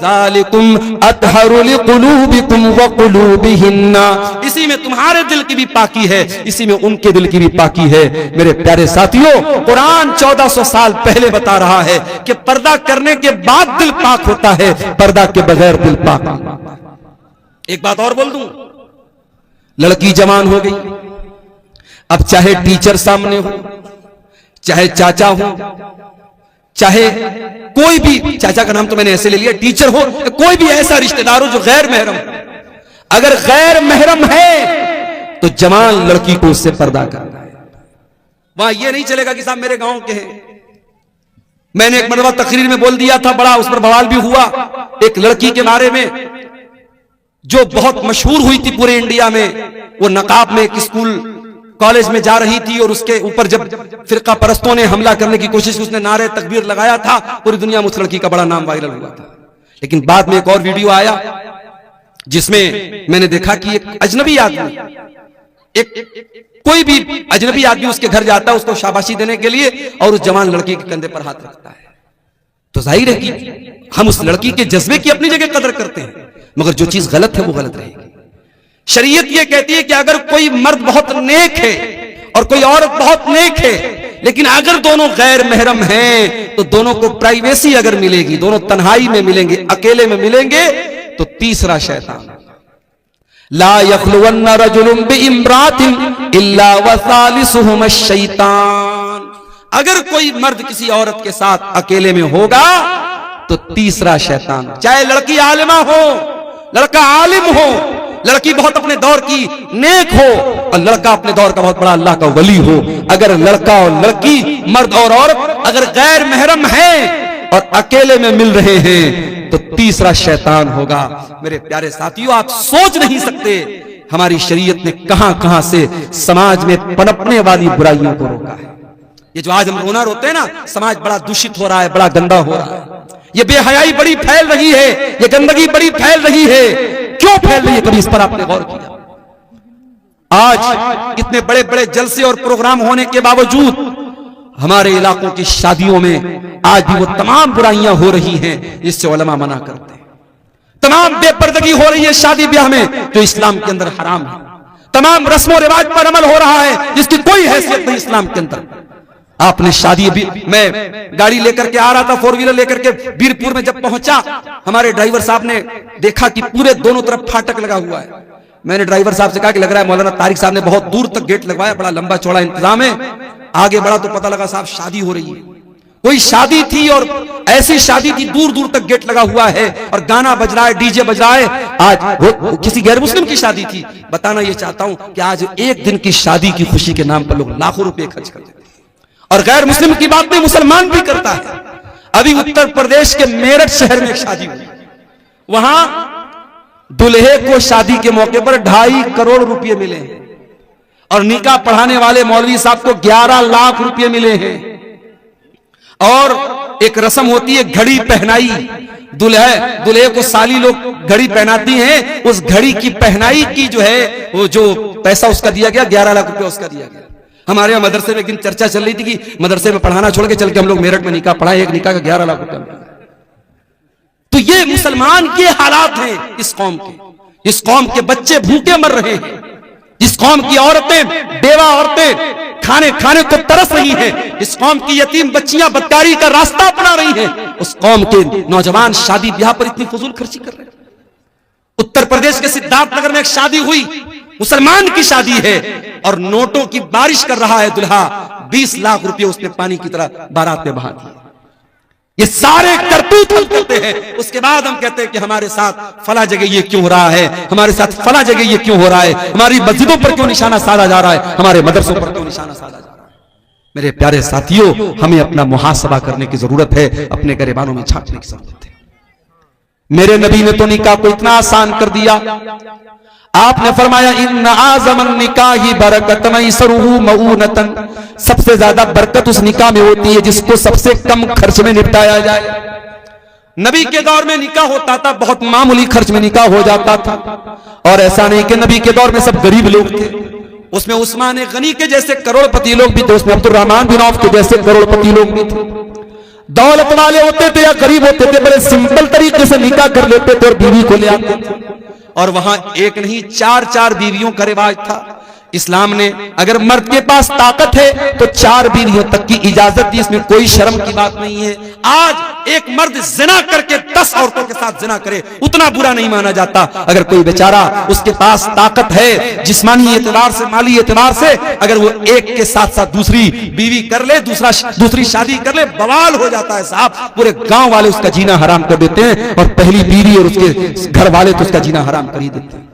ज़ालिकुम अतहरु लिकुलूबिकुम व कुलूबिहिन्ना, इसी में तुम्हारे दिल की भी पाकी है, इसी में उनके दिल की भी पाकी है। मेरे प्यारे साथियों, कुरान 1400 साल पहले बता रहा है कि पर्दा करने के बाद दिल पाक होता है, पर्दा के बगैर दिल पाक नहीं। एक बात और बोल दूं, लड़की जवान हो गई, अब चाहे टीचर सामने हो, चाहे चाचा हो, चाहे कोई भी, चाचा का नाम तो मैंने ऐसे ले लिया, टीचर हो, कोई भी ऐसा रिश्तेदार हो जो गैर महरम, अगर गैर महरम है तो जवान लड़की को उससे पर्दा करना है। वहां यह नहीं चलेगा कि साहब मेरे गांव के हैं। मैंने एक मरतबा तकरीर में बोल दिया था, बड़ा उस पर बवाल भी हुआ, एक लड़की के बारे में जो बहुत मशहूर हुई थी पूरे इंडिया में। वो नकाब में एक स्कूल कॉलेज में जा रही थी और उसके ऊपर जब फिरका परस्तों ने हमला करने की कोशिश की, उसने नारे तकबीर लगाया था, पूरी दुनिया में उस लड़की का बड़ा नाम वायरल हुआ था। लेकिन बाद में एक और वीडियो आया जिसमें मैंने देखा कि एक अजनबी आदमी, एक कोई भी अजनबी आदमी उसके घर जाता है उसको शाबाशी देने के लिए और उस जवान लड़की के कंधे पर हाथ रखता है। तो जाहिर है कि हम उस लड़की के जज्बे की अपनी जगह कदर करते हैं, मगर जो चीज गलत है वो गलत रहेगी। शरीयत ये कहती है कि अगर कोई मर्द बहुत नेक है और कोई औरत बहुत नेक है, लेकिन अगर दोनों गैर महरम हैं तो दोनों को प्राइवेसी अगर मिलेगी, दोनों तन्हाई में मिलेंगे, अकेले में मिलेंगे, तो तीसरा शैतान। ला यखलुवन्ना रजुलुन बिइम्रातिन इल्ला वसालिसुहुम अश-शैतान। अगर कोई मर्द किसी औरत के साथ अकेले में होगा तो तीसरा शैतान। चाहे लड़की आलिमा हो, लड़का आलिम हो, लड़की बहुत अपने दौर की नेक हो और लड़का अपने दौर का बहुत बड़ा अल्लाह का वली हो, अगर लड़का और लड़की, मर्द और औरत अगर गैर महरम हैं और अकेले में मिल रहे हैं तो तीसरा शैतान होगा। मेरे प्यारे साथियों, आप सोच नहीं सकते हमारी शरीयत ने कहां कहां से समाज में पनपने वाली बुराइयों को रोका है। ये जो आज हम रोना रोते हैं ना, समाज बड़ा दूषित हो रहा है, बड़ा गंदा हो रहा है, ये बेहयाई बड़ी फैल रही है, ये गंदगी बड़ी फैल रही है। क्यों फैल रही है, कभी इस पर आपने गौर किया? आज इतने बड़े बड़े जलसे और प्रोग्राम होने के बावजूद हमारे इलाकों की शादियों में आज भी वो तमाम बुराइयां हो रही हैं जिससे उलमा मना करते हैं। तमाम बेपर्दगी हो रही है शादी ब्याह में जो इस्लाम के अंदर हराम है। तमाम रस्मों रिवाज पर अमल हो रहा है जिसकी कोई हैसियत नहीं इस्लाम के अंदर। आपने शादी भी, मैं गाड़ी लेकर के आ रहा था, 4 व्हीलर लेकर के बीरपुर में जब पहुंचा, हमारे ड्राइवर साहब ने देखा कि पूरे दोनों तरफ फाटक लगा हुआ है। मैंने ड्राइवर साहब से कहा कि लग रहा है मौलाना तारिक साहब ने बहुत दूर तक गेट लगवाया, बड़ा लंबा चौड़ा इंतजाम है। आगे बढ़ा तो पता लगा साहब शादी हो रही है, कोई शादी थी और ऐसी शादी थी, दूर दूर तक गेट लगा हुआ है और गाना बज रहा है, डीजे बज रहा है। आज किसी गैर मुस्लिम की शादी थी। बताना ये चाहता हूं कि आज एक दिन की शादी की खुशी के नाम पर लोग लाखों रुपए खर्च कर देते हैं और गैर मुस्लिम की बात में मुसलमान भी करता है। अभी उत्तर प्रदेश के मेरठ शहर में एक शादी हुई, वहां दुल्हे को शादी के मौके पर 2.5 करोड़ रुपए मिले हैं और निकाह पढ़ाने वाले मौलवी साहब को 11 लाख रुपए मिले हैं। और एक रस्म होती है घड़ी पहनाई, दूल्हे को साली लोग घड़ी पहनाती हैं, उस घड़ी की पहनाई की जो है वो जो पैसा उसका दिया गया 11 लाख रुपए उसका दिया गया। हमारे यहाँ मदरसे में एक दिन चर्चा चल रही थी कि मदरसे में पढ़ाना छोड़ के चल के हम लोग मेरठ में निकाह पढ़ाए, एक निकाह का 11 लाख रुपया। तो ये मुसलमान के हालात हैं इस कौम के। इस कौम के बच्चे भूखे मर रहे हैं, इस कौम की औरतें, बेवा औरतें खाने को तरस रही हैं, इस कौम की यतीम बच्चियां बदकारी का रास्ता अपना रही हैं, उस कौम के नौजवान शादी ब्याह पर इतनी फजूल खर्ची कर रहे हैं। उत्तर प्रदेश के सिद्धार्थनगर में एक शादी हुई, मुसलमान की शादी है और नोटों की बारिश कर रहा है दुल्हा, 20 लाख रुपए उसने पानी की तरह बारात में बहा दिए। ये सारे करतूत हम करते हैं, उसके बाद हम कहते हैं कि हमारे साथ फला जगह ये क्यों हो रहा है, हमारे साथ फला जगह ये क्यों हो रहा है, हमारी मस्जिदों पर क्यों निशाना साधा जा रहा है, हमारे मदरसों पर क्यों निशाना साधा जा रहा है। मेरे प्यारे साथियों, हमें अपना मुहासबा करने की जरूरत है, अपने गिरेबानों में झांकने की जरूरत है। मेरे नबी ने तो निकाह को इतना आसान कर दिया, आपने फरमाया इन्ना आज़मन निकाही बरकतन इसरुहु मऊनतन, सबसे ज्यादा बरकत उस निकाह में होती है जिसको सबसे कम खर्च में निपटाया जाए। नबी के दौर में निकाह होता था, बहुत मामूली खर्च में निकाह हो जाता था, और ऐसा नहीं कि नबी के दौर में सब गरीब लोग थे, उसमें उस्मान गनी के जैसे करोड़पति लोग भी थे, उसमें अब्दुर्रहमान बिन औफ के जैसे करोड़पति लोग भी थे। दौलत वाले होते थे या गरीब होते थे, बड़े सिंपल तरीके से निकाह कर लेते थे और बीवी को ले आते थे। और वहां एक नहीं 4-4 बीवियों का रिवाज था। इस्लाम ने अगर मर्द के पास ताकत है तो 4 बीवियों तक की इजाजत दी, इसमें कोई शर्म की बात नहीं है। आज एक मर्द जिना करके 10 औरतों के साथ जिना करे, उतना बुरा नहीं माना जाता। अगर कोई बेचारा उसके पास ताकत है जिस्मानी एतबार से, माली एतबार से, अगर वो एक के साथ साथ दूसरी बीवी कर ले, दूसरी शादी कर ले, बवाल हो जाता है साहब। पूरे गांव वाले उसका जीना हराम कर देते हैं और पहली बीवी और उसके घर वाले तो उसका जीना हराम कर ही देते हैं।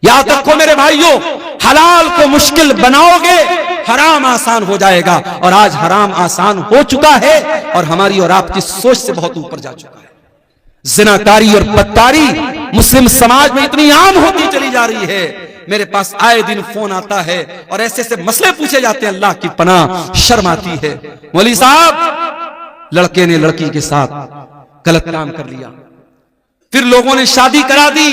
याद रखो मेरे भाइयों, हलाल को मुश्किल बनाओगे, हराम आसान हो जाएगा। और आज हराम आसान हो चुका है और हमारी और आपकी सोच से बहुत ऊपर जा चुका है। जिनाकारी और बदकारी मुस्लिम समाज में इतनी आम होती चली जा रही है। मेरे पास आए दिन फोन आता है और ऐसे ऐसे मसले पूछे जाते हैं, अल्लाह की पनाह शर्म आती है। मौलवी साहब, लड़के ने लड़की के साथ गलत काम कर लिया, फिर लोगों ने शादी करा दी,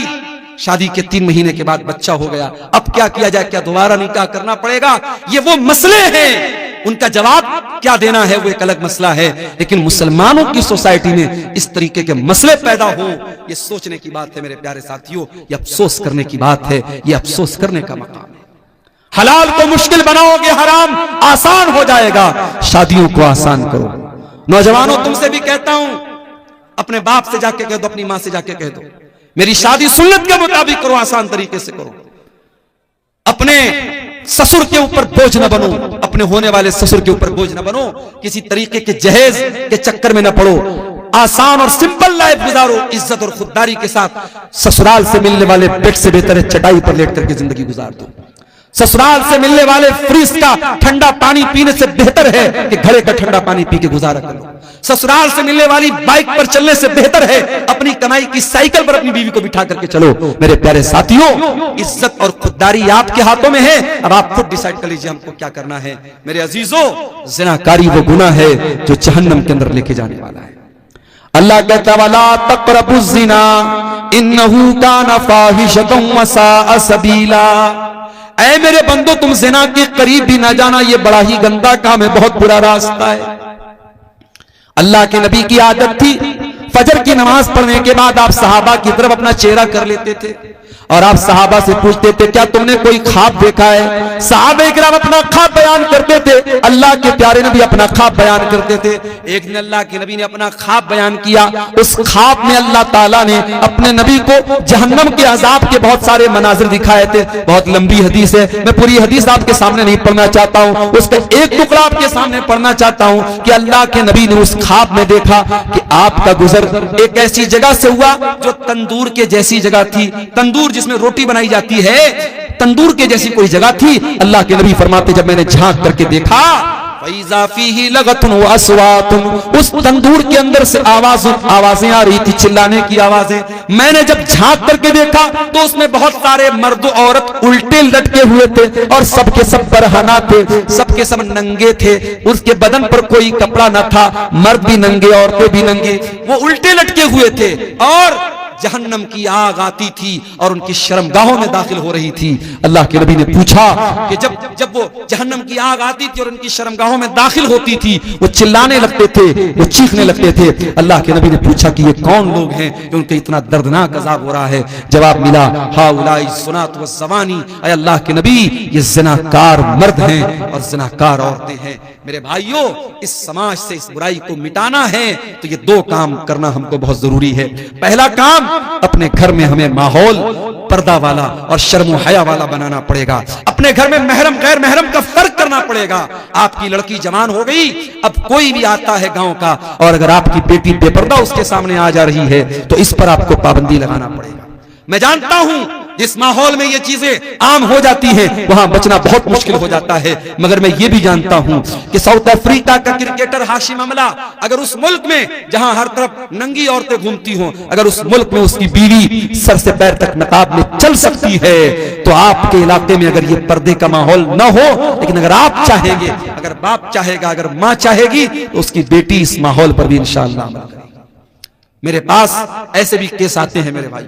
शादी के 3 महीने के बाद बच्चा हो गया। अब क्या किया जाए? क्या दोबारा निकाह करना पड़ेगा? ये वो मसले हैं, उनका जवाब क्या देना है वो एक अलग मसला है। लेकिन मुसलमानों की सोसाइटी में इस तरीके के मसले पैदा हो, ये सोचने की बात है मेरे प्यारे साथियों, ये अफसोस करने की बात है, ये अफसोस करने का मकाम है। हलाल को मुश्किल बनाओगे, हराम आसान हो जाएगा। शादियों को आसान करो। नौजवानों, तुमसे भी कहता हूं, अपने बाप से जाके कह दो, अपनी मां से जाके कह दो, मेरी शादी सुन्नत के मुताबिक करो, आसान तरीके से करो। अपने ससुर के ऊपर बोझ न बनो, अपने होने वाले ससुर के ऊपर बोझ न बनो, किसी तरीके के जहेज के चक्कर में न पड़ो। आसान और सिंपल लाइफ गुजारो, इज्जत और खुददारी के साथ। ससुराल से मिलने वाले बेड से बेहतर है चटाई पर लेट करके जिंदगी गुजार दो। ससुराल से मिलने वाले फ्रिज का ठंडा पानी पीने से बेहतर है कि घड़े का ठंडा पानी पी के गुजारा करो। ससुराल से मिलने वाली बाइक पर चलने से बेहतर है अपनी कमाई की साइकिल पर अपनी बीवी को बिठा करके चलो। मेरे प्यारे साथियों, इज्जत और खुददारी आपके हाथों में है, अब आप खुद डिसाइड कर लीजिए हमको क्या करना है। मेरे अजीजों, ज़िनाकारी वो गुनाह है जो जहन्नम के अंदर लेके जाने वाला है। अल्लाह कहता वला तक़रबुज़्ज़िना इन्नहु काना फ़ाहिशतन व साअ सबीला। ऐ मेरे बंदो, तुम ज़िना के करीब भी ना जाना, ये बड़ा ही गंदा काम है, बहुत बुरा रास्ता है। अल्लाह के नबी की आदत थी, फजर की नमाज पढ़ने के बाद आप सहाबा की तरफ अपना चेहरा कर लेते थे और आप सहाबा से पूछते थे क्या तुमने कोई ख्वाब देखा है? सहाबे किराम अपना ख्वाब बयान करते थे, अल्लाह के प्यारे नबी अपना ख्वाब बयान करते थे। एक दिन अल्लाह के नबी ने अपना ख्वाब बयान किया। उस ख्वाब में अल्लाह ताला ने अपने नबी को जहन्नम के अजाब के बहुत सारे मनाजिर दिखाए थे। बहुत लंबी हदीस है, मैं पूरी हदीस आपके सामने नहीं पढ़ना चाहता हूँ, उसका एक टुकड़ा आपके सामने पढ़ना चाहता हूँ कि अल्लाह के नबी ने उस ख्वाब में देखा कि आपका गुजर एक ऐसी जगह से हुआ जो तंदूर के जैसी जगह थी। तंदूर जिसमें रोटी बनाई जाती है, तंदूर के जैसी कोई जगह थी। अल्लाह के नबी फरमाते जब मैंने झांक करके देखा, फैज़ा फ़ीही लगतुन व अस्वातुन, उस तंदूर के अंदर से आवाजें आ रही थी, चिल्लाने की आवाजें। मैंने जब झांक करके देखा तो उसमें बहुत सारे मर्द औरत उल्टे लटके हुए थे और सबके सब बरहना थे, सबके सब नंगे थे। उसके बदन पर कोई कपड़ा न था, मर्द भी नंगे औरतें भी नंगे, वो उल्टे लटके हुए थे और जहन्नम की आग आती थी और उनकी शर्मगाहों में दाखिल हो रही थी। अल्लाह के नबी ने पूछा कि जब वो जहन्नम की आग आती थी और उनकी शर्मगाहों में दाखिल होती थी, वो चिल्लाने लगते थे, वो चीखने लगते थे। अल्लाह के नबी ने पूछा कि ये कौन लोग हैं कि उनके इतना दर्दनाक अजाब हो रहा है? जवाब मिला, हाउलाई ज़ुनात व ज़वानी, अय अल्लाह के नबी, ये ज़िनाकार मर्द हैं और ज़िनाकार औरतें हैं। मेरे भाइयों, इस समाज से इस बुराई को मिटाना है तो ये 2 काम करना हमको बहुत जरूरी है। पहला काम, अपने घर में हमें माहौल पर्दा वाला और शर्म हया वाला बनाना पड़ेगा। अपने घर में महरम गैर महरम का फर्क करना पड़ेगा। आपकी लड़की जवान हो गई, अब कोई भी आता है गांव का और अगर आपकी बेटी बेपर्दा उसके सामने आ जा रही है तो इस पर आपको पाबंदी लगाना पड़ेगा। मैं जानता हूं जिस माहौल में ये चीजें आम हो जाती हैं वहां बचना बहुत मुश्किल हो जाता है, मगर मैं ये भी जानता हूं कि साउथ अफ्रीका का क्रिकेटर हाशिम अमला, अगर उस मुल्क में जहां हर तरफ नंगी औरतें घूमती हों, अगर उस मुल्क में उसकी बीवी सर से पैर तक नकाब में चल सकती है, तो आपके इलाके में अगर ये पर्दे का माहौल न हो, लेकिन अगर आप चाहेंगे, अगर बाप चाहेगा, अगर मां चाहेगी, तो उसकी बेटी इस माहौल पर भी इंशाअल्लाह अमल करेगी। मेरे पास ऐसे भी केस आते हैं मेरे भाई,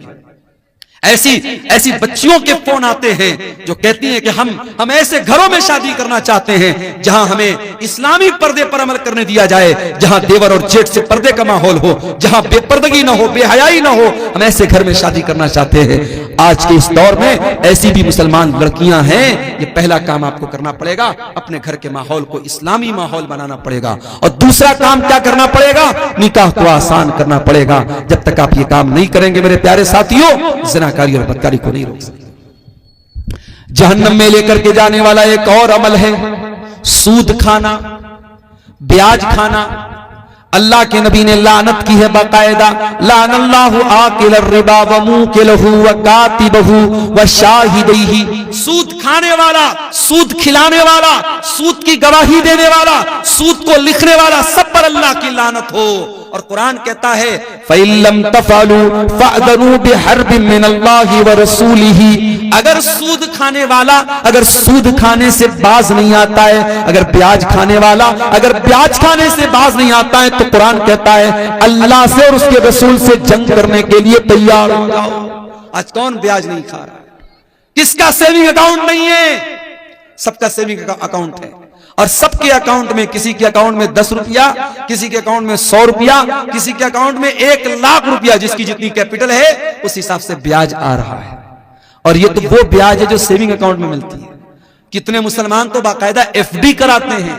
ऐसी बच्चियों के फोन आते हैं जो कहती हैं कि हम ऐसे घरों में शादी करना चाहते हैं जहां हमें इस्लामी पर्दे पर अमल करने दिया जाए, जहां देवर और जेठ से पर्दे का माहौल हो, जहां बेपर्दगी ना हो, बेहयाई ना हो, हम ऐसे घर में शादी करना चाहते हैं। आज के इस दौर में ऐसी भी मुसलमान लड़कियां हैं। ये पहला काम आपको करना पड़ेगा, अपने घर के माहौल को इस्लामी माहौल बनाना पड़ेगा। और दूसरा काम क्या करना पड़ेगा? निकाह को आसान करना पड़ेगा। जब तक आप ये काम नहीं करेंगे मेरे प्यारे साथियों, ज़िनाकारी और बदकारी को नहीं रोक सकते। जहन्नम में लेकर के जाने वाला एक और अमल है सूद खाना, ब्याज खाना। अल्लाह के नबी ने लानत की है बाकायदा, लानल्लाहु आकिल रिबा व मुकिलहु व कातिबहु व शाहिदैहि। सूद खाने वाला, सूद खिलाने वाला, सूद की गवाही देने वाला, सूद को लिखने वाला, सब पर अल्लाह की लानत हो। और कुरान कहता है फ़इल्लम तफ़अलू फ़अज़नू बिहर्बिन मिनल्लाहि व रसूलिही। अगर सूद खाने वाला अगर सूद खाने से बाज नहीं आता है, अगर ब्याज खाने वाला अगर ब्याज खाने से बाज नहीं आता है, तो कुरान कहता है अल्लाह से और उसके रसूल से जंग करने के लिए तैयार हो जाओ। आज कौन ब्याज नहीं खा रहा? किसका सेविंग अकाउंट नहीं है? सबका सेविंग अकाउंट है। और सबके अकाउंट में, किसी के अकाउंट में 10 रुपया, किसी के अकाउंट में 100 रुपया, किसी के अकाउंट में 1 लाख रुपया, जिसकी जितनी कैपिटल है उस हिसाब से ब्याज आ रहा है। और ये तो वो ब्याज है जो सेविंग अकाउंट में मिलती है। कितने मुसलमान तो बाकायदा एफडी कराते हैं,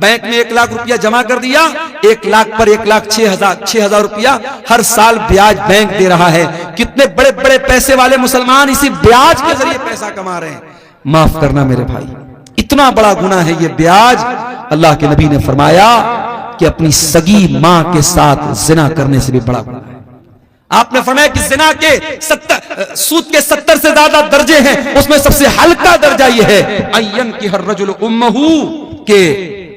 बैंक में 1 लाख रुपया जमा कर दिया, 1 लाख पर 1,06,000 रुपया हर साल ब्याज बैंक दे रहा है। कितने बड़े बड़े पैसे वाले मुसलमान इसी ब्याज के जरिए पैसा कमा रहे हैं। माफ करना मेरे भाई, इतना बड़ा गुनाह है ये ब्याज। अल्लाह के नबी ने फरमाया कि अपनी सगी मां के साथ जिना करने से भी बड़ा गुनाह है। आपने फरमाया कि जिना के 70 सूद के 70 से ज्यादा दर्जे हैं, उसमें सबसे हल्का दर्जा यह है अय्यन की हर रजुल उम्महू, के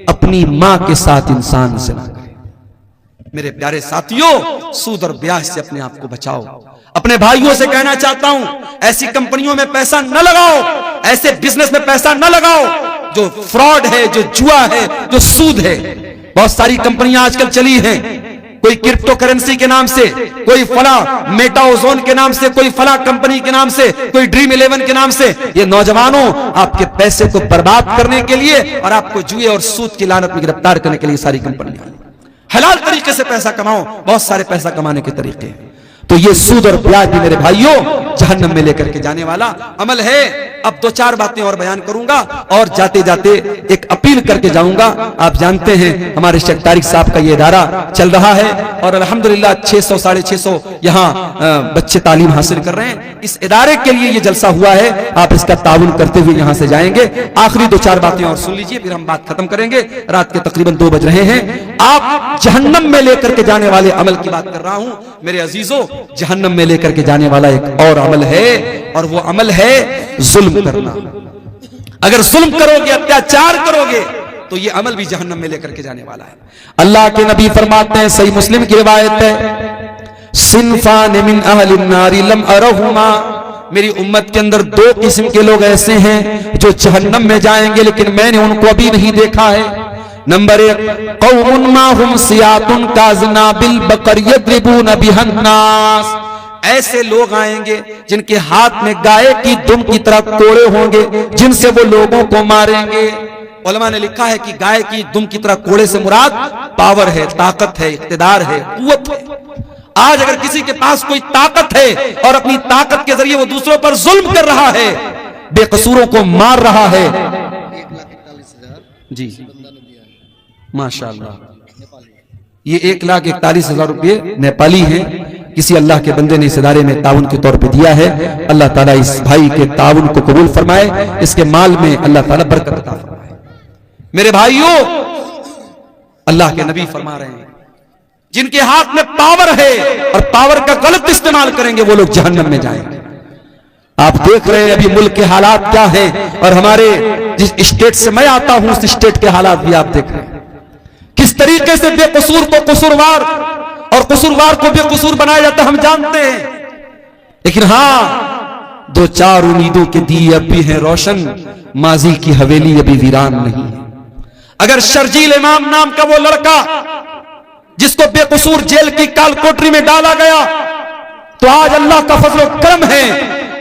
अपनी मां के साथ इंसान जिना करे। मेरे प्यारे साथियों, सूद और ब्याज से अपने आप को बचाओ। अपने भाइयों से कहना चाहता हूं, ऐसी कंपनियों में पैसा न लगाओ, ऐसे बिजनेस में पैसा न लगाओ जो फ्रॉड है, जो जुआ है, जो सूद है। बहुत सारी कंपनियां आजकल चली हैं, कोई क्रिप्टो करेंसी के नाम से, कोई फला मेटाओजोन के नाम से, कोई फला कंपनी के नाम से, कोई ड्रीम 11 के नाम से। ये नौजवानों आपके पैसे को बर्बाद करने के लिए और आपको जुए और सूद की लानत में गिरफ्तार करने के लिए सारी कंपनियां। हलाल तरीके से पैसा कमाओ, बहुत सारे पैसा कमाने के तरीके हैं। तो ये सूद और ब्याज भी मेरे भाइयों जहन्नम में लेकर के जाने वाला अमल है। अब 2-4 बातें और बयान करूंगा और जाते जाते एक अपील करके जाऊंगा। आप जानते हैं हमारे शेख तारिक साहब का ये इदारा चल रहा है और अल्हम्दुलिल्लाह 600 650 यहाँ बच्चे तालीम हासिल कर रहे हैं। इस इदारे के लिए ये जलसा हुआ है, आप इसका ताउन करते हुए यहाँ से जाएंगे। आखिरी 2-4 बातें और सुन लीजिए, फिर हम बात खत्म करेंगे। रात के तकरीबन 2 बज रहे हैं। आप जहन्नम में लेकर के जाने वाले अमल की बात कर रहा हूं मेरे अजीजों। जहन्नम में लेकर के जाने वाला एक और अमल है और वो अमल है जुल्म करना। अगर जुल्म करोगे, अत्याचार करोगे, तो ये अमल भी जहन्नम में लेकर के जाने वाला है। अल्लाह के नबी फरमाते हैं, सही मुस्लिम की रिवायत है, सिनफान मिन अहलिन नारी लम अरहुमा। मेरी उम्मत के अंदर 2 किस्म के लोग ऐसे हैं जो जहन्नम में जाएंगे, लेकिन मैंने उनको अभी नहीं देखा है। नंबर 1, कौमुन माहुम सियातुन काज़नाबिल बकर यद्रिबून बिहन्नास। ऐसे लोग आएंगे जिनके हाथ में गाय की दुम की तरह कोड़े होंगे, जिनसे वो लोगों को मारेंगे। उलमा ने लिखा है कि गाय की दुम की तरह कोड़े से मुराद पावर है, ताकत है, इख्तिदार है, कुव्वत है। आज अगर किसी के पास कोई ताकत है और अपनी ताकत के जरिए वो दूसरों पर जुल्म कर रहा है, बेकसूरों को मार रहा है, 1,41,000 जी माशाअल्लाह, ये 1,41,000 रुपये नेपाली हैं। किसी अल्लाह के बंदे ने इस इदारे में ताउन के तौर पे दिया है। अल्लाह ताला इस भाई के ताउन को कबूल फरमाए, इसके माल में अल्लाह ताला बरकत अता फरमाए। मेरे भाइयों, अल्लाह के नबी फरमा रहे हैं, जिनके हाथ में पावर है और पावर का गलत इस्तेमाल करेंगे वो लोग जहन्नम में जाएंगे। आप देख रहे हैं अभी मुल्क के हालात क्या हैं, और हमारे जिस स्टेट से मैं आता हूं उस स्टेट के हालात भी आप देख रहे हैं। किस तरीके से बेकसूर को कसूरवार और कसूरवार को बेकसूर बनाया जाता हम जानते हैं। लेकिन हां, 2-4 उम्मीदों के दिए अब भी हैं रोशन, माजी की हवेली अभी वीरान नहीं है। अगर शर्जील इमाम नाम का वो लड़का जिसको बेकसूर जेल की काल कोठरी में डाला गया, तो आज अल्लाह का फजल और करम है,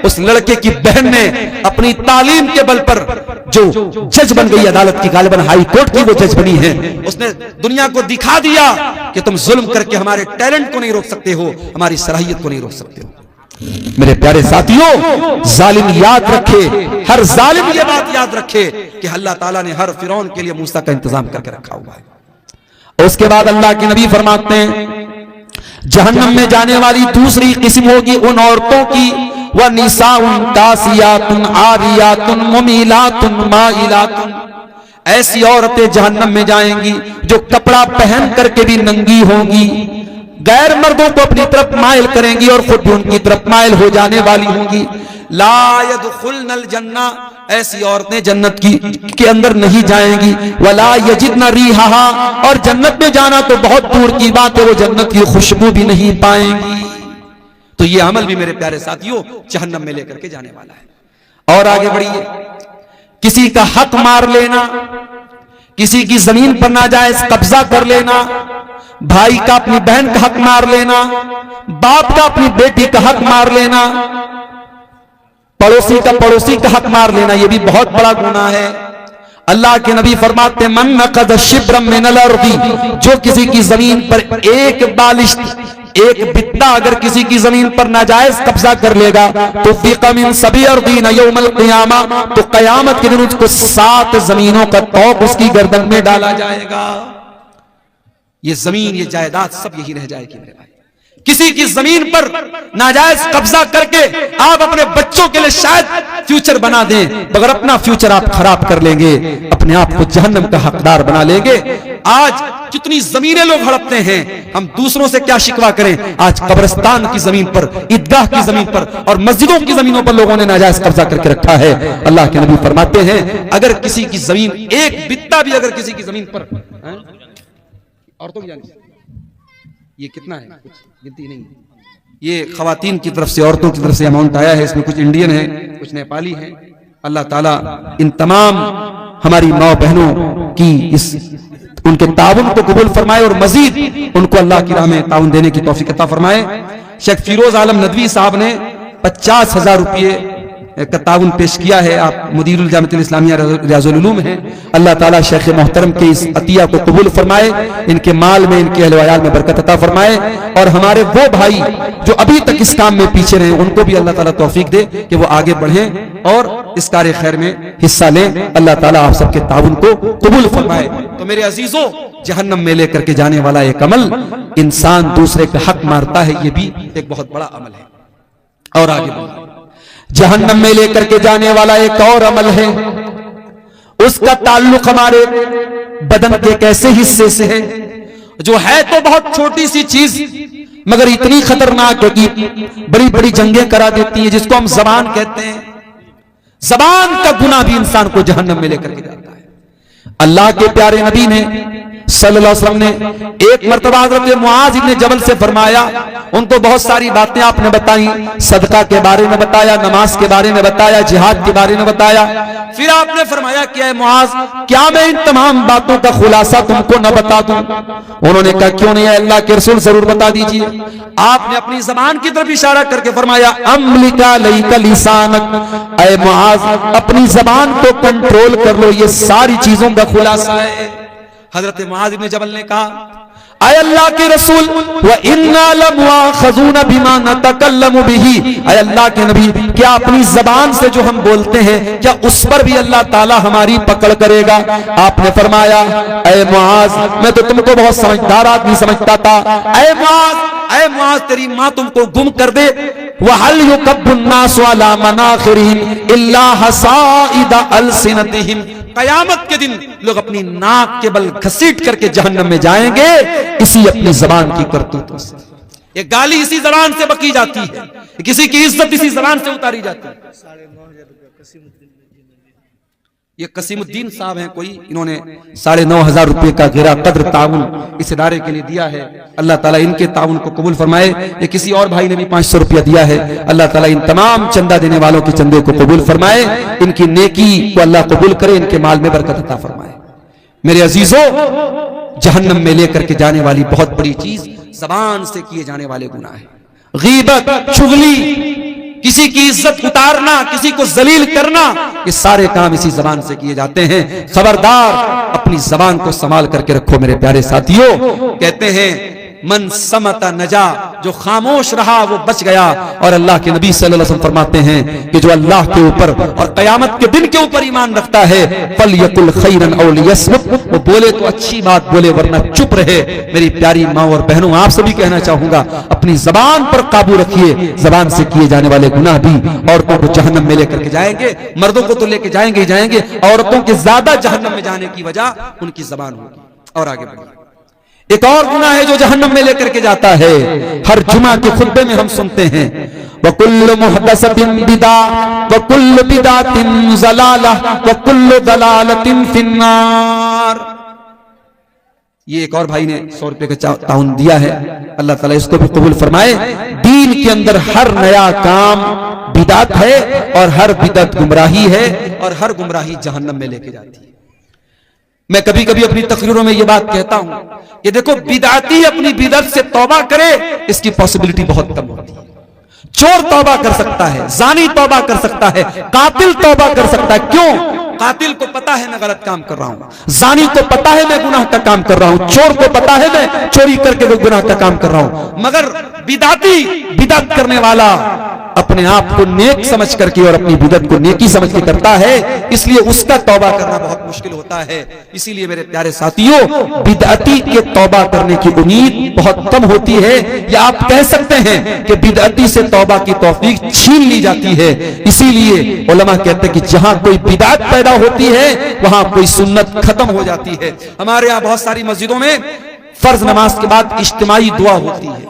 उस लड़के की बहन ने अपनी तालीम के बल पर जो जज बन गई, अदालत की गालिबन हाई कोर्ट की वो जज बनी है, उसने दुनिया को दिखा दिया कि तुम जुल्म करके हमारे टैलेंट को नहीं रोक सकते हो, हमारी सलाहियत को नहीं रोक सकते हो। मेरे प्यारे साथियों, जालिम याद रखे, हर जालिम ये बात याद रखे कि अल्लाह ताला ने हर फिरौन के लिए मूसा का इंतजाम करके रखा हुआ है। और उसके बाद अल्लाह के नबी फरमाते हैं, जहन्नम में जाने वाली दूसरी किस्म होगी उन औरतों की, वह निसाउन कासियातुन आरियातुन मुमीलातुन माइलातुन, ऐसी औरतें जहन्नम में जाएंगी जो कपड़ा पहन करके भी नंगी होंगी, गैर मर्दों को अपनी तरफ माइल करेंगी और खुद भी उनकी तरफ माइल हो जाने वाली होंगी। ला यदखुलनल जन्ना, ऐसी औरतें जन्नत के अंदर नहीं जाएंगी। वला यजिदन रिहाहा, और जन्नत में जाना तो बहुत दूर की बात है, वो जन्नत की खुशबू भी नहीं पाएंगी। तो ये अमल भी मेरे प्यारे साथियों जहन्नम में लेकर के जाने वाला है। और आगे बढ़िए, किसी का हक मार लेना, किसी की जमीन पर नाजायज कब्जा कर लेना, भाई का अपनी बहन का हक मार लेना, बाप का अपनी बेटी का हक मार लेना, पड़ोसी का पड़ोसी का हक मार लेना, यह भी बहुत बड़ा गुनाह है। अल्लाह के नबी फरमाते, मन नक़द शिब्रम मिनल अर्दी, जो किसी की जमीन पर एक बालिश, एक बित्ता अगर किसी की जमीन पर नाजायज कब्जा कर लेगा तो फ़िक़ा मिन सभी अर्दीन यौमल क़ियामा, तो कयामत के दिन उसको 7 जमीनों का तौक़ उसकी गर्दन में डाला जाएगा। ये जमीन, ये जायदाद सब यही रह जाएगी मेरे भाई। किसी की जमीन पर नाजायज कब्जा करके आप अपने बच्चों के लिए शायद फ्यूचर बना दें, मगर अपना फ्यूचर आप खराब कर लेंगे, अपने आप को जहन्नम का हकदार बना लेंगे। आज कितनी जमीनें लोग हड़पते हैं, हम दूसरों से क्या शिकवा करें। आज कब्रिस्तान की जमीन पर, ईदगाह की जमीन पर और मस्जिदों की जमीनों पर लोगों ने नाजायज कब्जा करके रखा है। अल्लाह के नबी फरमाते हैं, अगर किसी की जमीन, एक बित्ता भी अगर किसी की जमीन पर, औरतों की जानिब ये कितना है, कुछ गिनती नहीं, ये खवातीन की तरफ से, औरतों की तरफ से अमाउंट आया है। इसमें कुछ इंडियन है, कुछ नेपाली है। अल्लाह ताला इन तमाम हमारी माँ बहनों की इस उनके ताउन को कबूल फरमाए और मजीद उनको अल्लाह की राह में ताउन देने की तौफीक अता फरमाए। शेख फिरोज आलम नदवी साहब ने 50,000 रुपये का ताउन पेश किया है। आप मुदीरुल जामिअतुल इस्लामिया रियाजुल उलूम हैं। अल्लाह ताला शेख मोहतरम के इस अतिया को कबूल फरमाए, इनके माल में, इनके अहल वयाल में बरकत अता फरमाए, और हमारे वो भाई जो अभी तक इस काम में पीछे रहे उनको भी अल्लाह ताला तौफीक दे कि वो आगे बढ़ें और इस कार्य खैर में हिस्सा लें। अल्लाह ताला आप सबके ताउन को कबूल फरमाए। तो मेरे अजीजों, जहन्नम में लेकर के जाने वाला एक अमल, इंसान दूसरे का हक मारता है, ये भी एक बहुत बड़ा अमल है। और आगे बढ़िए, जहन्नम में लेकर के जाने वाला एक और अमल है, उसका ताल्लुक हमारे बदन के एक ऐसे हिस्से से है जो है तो बहुत छोटी सी चीज मगर इतनी खतरनाक है कि बड़ी बड़ी जंगें करा देती है, जिसको हम जबान कहते हैं। जबान का गुनाह भी इंसान को जहन्नम में लेकर के जाता है। अल्लाह के प्यारे नबी ने सल्लल्लाहु अलैहि वसल्लम ने एक मर्तबा हज़रत मुआज़ इब्न जबल से फरमाया, उनको बहुत सारी बातें आपने बताई, सदका के बारे में बताया, नमाज के बारे में बताया, जिहाद के बारे में बताया। फिर आपने फरमाया कि ऐ मुआज़, क्या मैं इन तमाम बातों का खुलासा तुमको न बता दूं? उन्होंने कहा, क्यों नहीं, अल्लाह के रसूल जरूर बता दीजिए। आपने अपनी जबान की तरफ इशारा करके फरमाया, अम्लिका लैका लिसानक, ऐ मुआज़ अपनी जबान को कंट्रोल कर लो, ये सारी चीजों का खुलासा है। हजरत मुआज़ इब्न जबल ने कहा, ऐ अल्लाह के रसूल, व इन्ना लमुआखज़ून बिमा नतकल्लमु बिही, ऐ अल्लाह के नबी, क्या अपनी जबान से जो हम बोलते हैं क्या उस पर भी अल्लाह ताला हमारी पकड़ करेगा? आपने फरमाया, ऐ मुआज़, मैं तो तुमको बहुत समझदार आदमी समझता था। ऐ मुआज़, तेरी माँ तुमको गुम कर दे। वहल युकब्बुन्नासु अला मनाखिरिहिम इल्ला हसाइद अलसिनतिहिम, कयामत के दिन लोग अपनी नाक के बल घसीट करके जहन्नम में जाएंगे इसी अपनी जबान की करतूतों से। ये गाली इसी जबान से बकी जाती है, किसी की इज्जत इसी जबान से उतारी जाती है। ये कसीमुद्दीन साहब हैं कोई, इन्होंने 9,500 रुपये का गिरा कद्र ताउन इस इदारे के लिए दिया है। अल्लाह ताला इनके ताउन को कबूल फरमाए। ये किसी और भाई ने भी 500 रुपया दिया है। अल्लाह ताला इन तमाम चंदा देने वालों के चंदे को कबूल फरमाए, इनकी नेकी को अल्लाह कबूल करे, इनके माल में बरकत अता फरमाए। मेरे अजीजों, जहन्नम में लेकर के जाने वाली बहुत बड़ी चीज जबान से किए जाने वाले गुनाह है। गीबत, चुगली, किसी की इज्जत उतारना, किसी को जलील करना, ये सारे काम इसी जबान से किए जाते हैं। खबरदार, अपनी जबान को संभाल करके रखो मेरे प्यारे साथियों। कहते हैं मन समता नजा, जो खामोश रहा वो बच गया। और अल्लाह के नबी सल्लल्लाहु अलैहि वसल्लम फरमाते हैं कि जो अल्लाह के ऊपर और कयामत के दिन के ऊपर ईमान रखता है, फलयकुल खैरन औ लियस्मुत, वो बोले तो अच्छी बात बोले वरना चुप रहे। मेरी प्यारी माँ और बहनों, आप सभी कहना चाहूंगा, अपनी जबान पर काबू रखिए। जबान से किए जाने वाले गुनाह भी औरतों को जहन्नम में लेकर के जाएंगे। मर्दों को तो लेके जाएंगे ही जाएंगे, औरतों के ज्यादा जहन्नम में जाने की वजह उनकी जबान होगी। और आगे बढ़िए, एक और गुनाह है जो जहन्नम में लेकर के जाता है। हर जुमा के खुतबे में हम सुनते हैं, वकुल्लु मुहदसतिन बिदा वकुल्लु बिदातिन ज़लाला वकुल्लु ज़लालतिन फिन्नार। ये एक और भाई ने 100 रुपए का ताउन दिया है, अल्लाह ताला इसको भी कबूल फरमाए। दीन के अंदर हर नया काम बिदात है और हर बिदत गुमराही है और हर गुमराही जहन्नम में लेके जाती है। मैं कभी कभी अपनी तकरीरों में ये बात कहता हूं कि देखो, बिदाती अपनी बिदत से तौबा करे, इसकी पॉसिबिलिटी बहुत कम होती है। चोर तौबा कर सकता है, जानी तौबा कर सकता है, कातिल तौबा कर सकता है। क्यों? कातिल को पता है मैं गलत काम कर रहा हूं, जानी को पता है मैं गुनाह का काम कर रहा हूं, चोर को पता है मैं चोरी करके वो गुनाह का काम कर रहा हूं। मगर बिदाती, बिदत करने वाला अपने आप को नेक समझ करके और अपनी बिदत को नेकी समझ के करता है, इसलिए उसका तौबा करना बहुत मुश्किल होता है। इसीलिए मेरे प्यारे साथियों, बिदअती के तौबा करने की उम्मीद बहुत कम होती है, या आप कह सकते हैं कि बिदअती से तौबा की तौफीक छीन ली जाती है। इसीलिए उलमा कहते हैं कि जहां कोई बिदअत पैदा होती है वहां कोई सुन्नत खत्म हो जाती है। हमारे यहाँ बहुत सारी मस्जिदों में फर्ज नमाज के बाद इज्तिमाई दुआ होती है।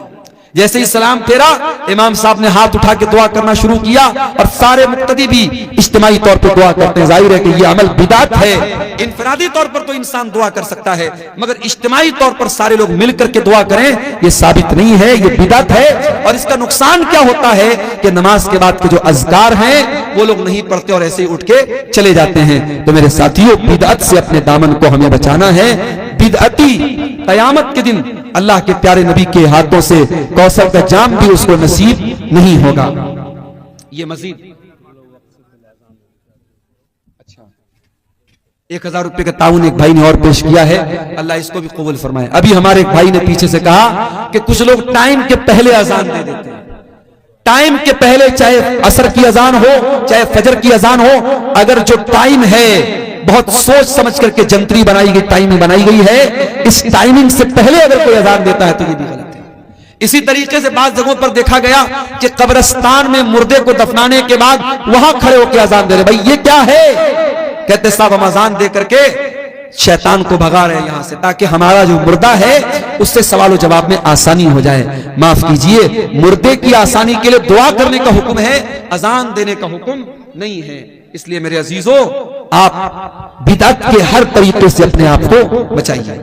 जैसे ही सलाम फेरा, इमाम साहब ने हाथ उठा के दुआ करना शुरू किया और सारे मुक्तदी भी इज्तिमाई तौर पर दुआ करते हैं। जाहिर है कि ये अमल बिदात है। इनफरादी तौर पर तो इंसान दुआ कर सकता है, मगर इज्तिमाई तौर पर सारे लोग मिलकर के दुआ करें, ये साबित नहीं है, ये बिदात है। और इसका नुकसान क्या होता है कि नमाज के बाद के जो अज़कार हैं वो लोग नहीं पढ़ते और ऐसे ही उठ के चले जाते हैं। तो मेरे साथियों, बिदात से अपने दामन को हमें बचाना है। बिदअती कयामत के दिन अल्लाह के प्यारे नबी के हाथों से कौसर का जाम भी उसको नसीब नहीं होगा। ये मजीद 1000 रुपए का ताउन एक भाई ने और पेश किया है, अल्लाह इसको भी कबूल फरमाए। अभी हमारे एक भाई ने पीछे से कहा कि कुछ लोग टाइम के पहले अजान दे देते हैं। टाइम के पहले, चाहे असर की अजान हो चाहे फजर की अजान हो, अगर जो टाइम है बहुत सोच समझ करके जंतरी बनाई गई, टाइमिंग बनाई गई है, इस टाइमिंग से पहले अगर कोई अजान देता है तो ये भी गलत है। इसी तरीके से बात जगहों पर देखा गया कि कब्रिस्तान में मुर्दे को दफनाने के बाद वहां खड़े होकर अजान दे रहे। भाई ये क्या है? कहते साहब हम अजान दे करके शैतान को भगा रहे हैं यहां से, ताकि हमारा जो मुर्दा है उससे सवाल जवाब में आसानी हो जाए। माफ कीजिए, मुर्दे की आसानी के लिए दुआ करने का हुक्म है, अजान देने का हुक्म नहीं है। इसलिए मेरे अजीजों, आप बिदअत के हर तरीके से अपने आप को बचाइए।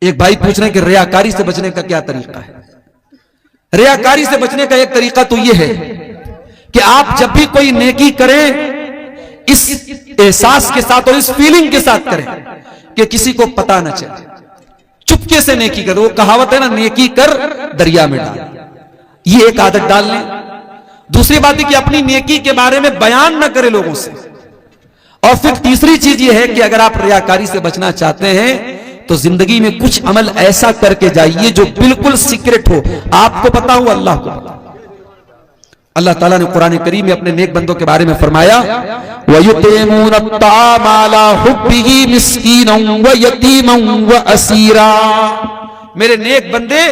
एक भाई पूछ रहे हैं कि रियाकारी से बचने का क्या तरीका है। रियाकारी से बचने का एक तरीका तो यह है कि आप जब भी कोई नेकी करें, इस एहसास के साथ और इस फीलिंग के साथ करें कि किसी को पता ना चले, चुपके से नेकी करो। वो कहावत है ना, नेकी कर दरिया में डाल, ये एक आदत डाल लें। दूसरी बात है कि अपनी नेकी के बारे में बयान न करें लोगों से। और फिर तीसरी चीज ये है कि अगर आप रियाकारी से बचना चाहते हैं तो जिंदगी में कुछ अमल ऐसा करके जाइए जो बिल्कुल सीक्रेट हो, आपको पता हो, अल्लाह को पता। अल्लाह ताला ने कुरान करीम में अपने नेक बंदों के बारे में फरमाया, वयुतिमून अत्ताम अला हुब्बिही मिस्कीनन व यतीमन व असीरा। मेरे नेक बंदे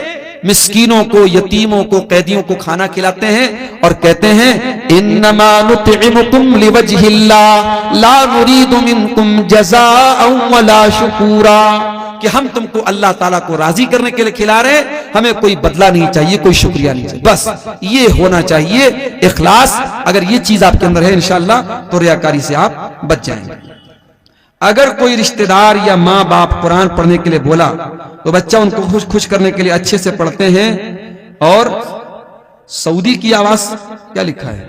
मिस्कीनों को, यतीमों को, कैदियों को खाना खिलाते हैं और कहते हैं इन्नमा नुतिमुकुम लिवजहिल्लाह ला नुरीदु मिनकुम जज़ाअन वला शुकूरा, कि हम तुमको अल्लाह ताला को राजी करने के लिए खिला रहे हैं, हमें कोई बदला नहीं चाहिए, कोई शुक्रिया नहीं चाहिए, बस ये होना चाहिए इखलास। अगर ये चीज आपके अंदर है इंशाअल्लाह तो रियाकारी से आप बच जाएंगे। अगर कोई रिश्तेदार या माँ बाप कुरान पढ़ने के लिए बोला तो बच्चा उनको खुश करने के लिए अच्छे से पढ़ते हैं और सऊदी की आवाज क्या लिखा है,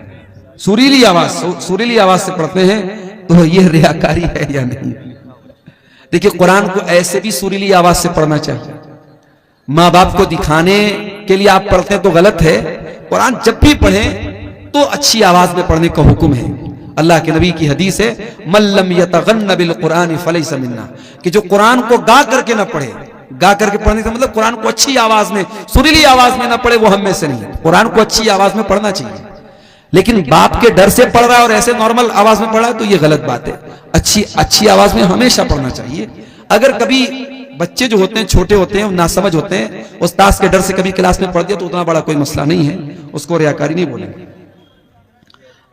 सुरीली आवाज से पढ़ते हैं, तो ये रियाकारी है या नहीं? देखिए, कुरान को ऐसे भी सुरीली आवाज से पढ़ना चाहिए। माँ बाप को दिखाने के लिए आप पढ़ते हैं तो गलत है। कुरान जब भी पढ़ें तो अच्छी आवाज में पढ़ने का हुक्म है। अल्लाह के नबी की हदीस है, मल्लम यतगन्न बिल कुरान फलैसा मिन्ना, कि जो कुरान को गा करके ना पढ़े, गा करके पढ़ने का मतलब कुरान को अच्छी आवाज में, सुरीली आवाज में ना पढ़े, वो हम में से नहीं है। कुरान को अच्छी आवाज में पढ़ना चाहिए, लेकिन बाप के डर से पढ़ रहा है और ऐसे नॉर्मल आवाज में पढ़ रहा है तो ये गलत बात है। अच्छी आवाज में हमेशा पढ़ना चाहिए। अगर कभी बच्चे जो होते हैं, छोटे होते हैं, नासमझ होते हैं, उस्ताद के डर से कभी क्लास में पढ़ दिया तो उतना बड़ा कोई मसला नहीं है, उसको रियाकारी नहीं बोलेंगे।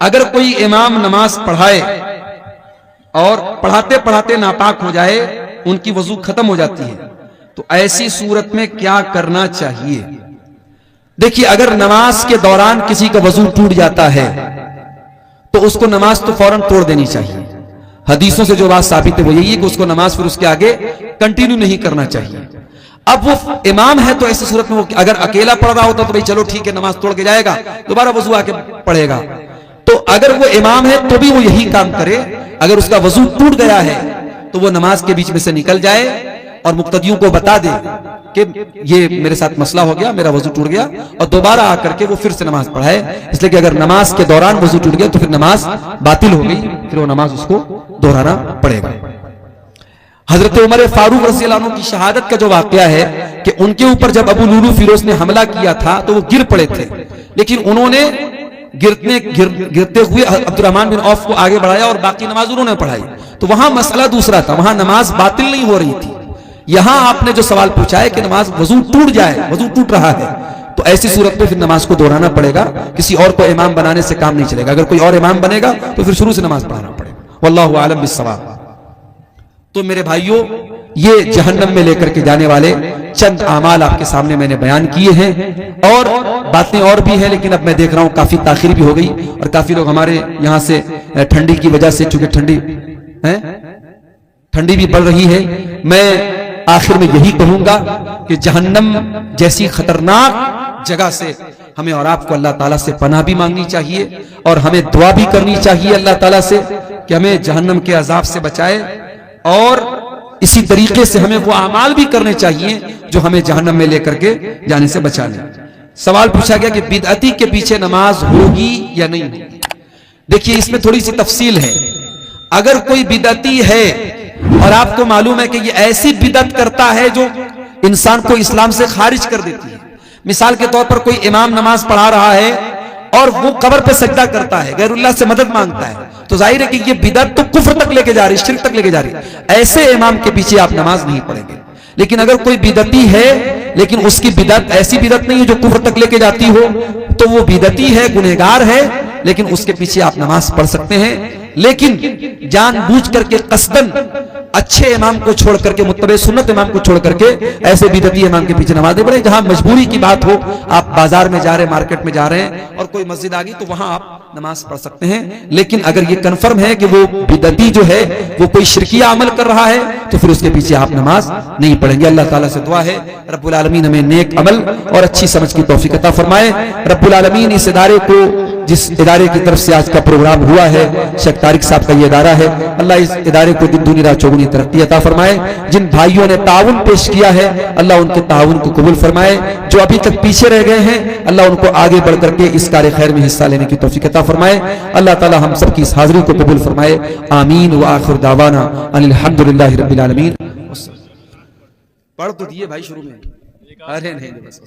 अगर कोई इमाम नमाज पढ़ाए और पढ़ाते पढ़ाते नापाक हो जाए, उनकी वजू खत्म हो जाती है, तो ऐसी सूरत में क्या करना चाहिए? देखिए, अगर नमाज के दौरान किसी का वजू टूट जाता है तो उसको नमाज तो फौरन तोड़ देनी चाहिए। हदीसों से जो बात साबित है वो यही है कि उसको नमाज फिर उसके आगे कंटिन्यू नहीं करना चाहिए। अब वो इमाम है तो ऐसी सूरत में वो अगर अकेला पढ़ रहा होता तो भाई चलो ठीक है, नमाज तोड़ के जाएगा, दोबारा वजू आके पढ़ेगा। तो अगर वो इमाम है तो भी वो यही काम करे। अगर उसका वजू टूट गया है तो वो नमाज के बीच में से निकल जाए और मुक्तदियों को बता दे कि ये मेरे साथ मसला हो गया, मेरा वजू टूट गया, और दोबारा आकर के वो फिर से नमाज पढ़ाए। इसलिए कि अगर नमाज के दौरान वजू टूट गया तो फिर नमाज बातिल हो गई, फिर वो नमाज उसको दोहराना पड़ेगा। हजरत उमर फारूक रज़ी अल्लाह अन्हु की शहादत का जो वाकया है कि उनके ऊपर जब अबू लुलू फिरोज ने हमला किया था तो वो गिर पड़े थे, लेकिन उन्होंने गिरते हुए अब्दुर्रहमान बिन औफ को आगे बढ़ाया और बाकी नमाज उन्होंने पढ़ाई। तो वहां मसला दूसरा था, वहां नमाज बातिल नहीं हो रही थी। यहां आपने जो सवाल पूछा है कि नमाज वजू टूट जाए, वजू टूट रहा है, तो ऐसी सूरत में फिर नमाज को दोहराना पड़ेगा। किसी और को इमाम बनाने से काम नहीं चलेगा। अगर कोई और इमाम बनेगा तो फिर शुरू से नमाज पढ़ाना पड़ेगा। वल्लाहु आलम बिस्सवाब। तो मेरे भाइयों, ये जहन्नम में लेकर के जाने वाले चंद आमाल आपके सामने मैंने बयान किए हैं, और बातें और भी हैं, लेकिन अब मैं देख रहा हूं काफी ताखिर भी हो गई और काफी लोग हमारे यहां से ठंडी की वजह से, चूंकि ठंडी भी बढ़ रही है, मैं आखिर में यही कहूंगा कि जहन्नम जैसी खतरनाक जगह से हमें और आपको अल्लाह ताला से पनाह भी मांगनी चाहिए और हमें दुआ भी करनी चाहिए अल्लाह ताला से कि हमें जहन्नम के अजाब से बचाए, और इसी तरीके से हमें वो अमाल भी करने चाहिए जो हमें जहन्नम में लेकर के जाने से बचा ले। सवाल पूछा गया कि बिदअती के पीछे नमाज होगी या नहीं होगी। देखिए, इसमें थोड़ी सी तफसील है। अगर कोई बिदअती है और आपको मालूम है कि ये ऐसी बिदअत करता है जो इंसान को इस्लाम से खारिज कर देती है, मिसाल के तौर पर कोई इमाम नमाज पढ़ा रहा है और वो कब्र पे सजदा करता है, गैरुल्लाह से मदद मांगता है, तो जाहिर है कि ये बिदअत तो कुफ्र तक लेके जा रही है, शिर्क तक लेके जा रही है। ऐसे इमाम के पीछे आप नमाज नहीं पढ़ेंगे। लेकिन अगर कोई बिदअती है लेकिन उसकी बिदअत ऐसी बिदअत नहीं है जो कुफ्र तक लेके जाती हो, तो वो बिदअती है, गुनहगार है, लेकिन उसके पीछे आप नमाज पढ़ सकते हैं। लेकिन जानबूझ करके कसदन अच्छे इमाम को छोड़ करके, मुत्तबे सुन्नत इमाम को छोड़ करके ऐसे बिदअती इमाम के पीछे नमाज नहीं पढ़े। जहां मजबूरी की बात हो, आप बाजार में जा रहे हैं, मार्केट में जा रहे हैं और कोई मस्जिद आ गई, तो वहां आप नमाज पढ़ सकते हैं। लेकिन अगर ये कंफर्म है कि वो बिदअती जो है वो कोई शिरकिया अमल कर रहा है, तो फिर उसके पीछे आप नमाज नहीं पढ़ेंगे। अल्लाह ताला से दुआ है रब्बुल आलमीन हमें नेक अमल और अच्छी समझ की तौफीक अता फरमाए। रब्बुल आलमीन इस इदारे को, जिस इदारे की तरफ से आज का प्रोग्राम हुआ है, शेख तारिक साहब का ये इदारा है, अल्लाह इस इदारे को दिन दुनी रात चौगुनी तरक्की अता फरमाए। जिन भाइयों ने ताउन पेश किया है, अल्लाह उनके ताउन को कबूल फरमाए। जो अभी तक पीछे रह गए हैं, अल्लाह उनको आगे बढ़ करके इस कार्य खैर में हिस्सा लेने की तौफीक अता फरमाए। अल्लाह ताला हम सब की इस हाजिरी को कबूल फरमाए। आमीन व आखिर दावाना अनिल हम्दुलिल्लाहि रब्बिल आलमीन। पढ़ तो दिए भाई शुरू में, अरे नहीं बस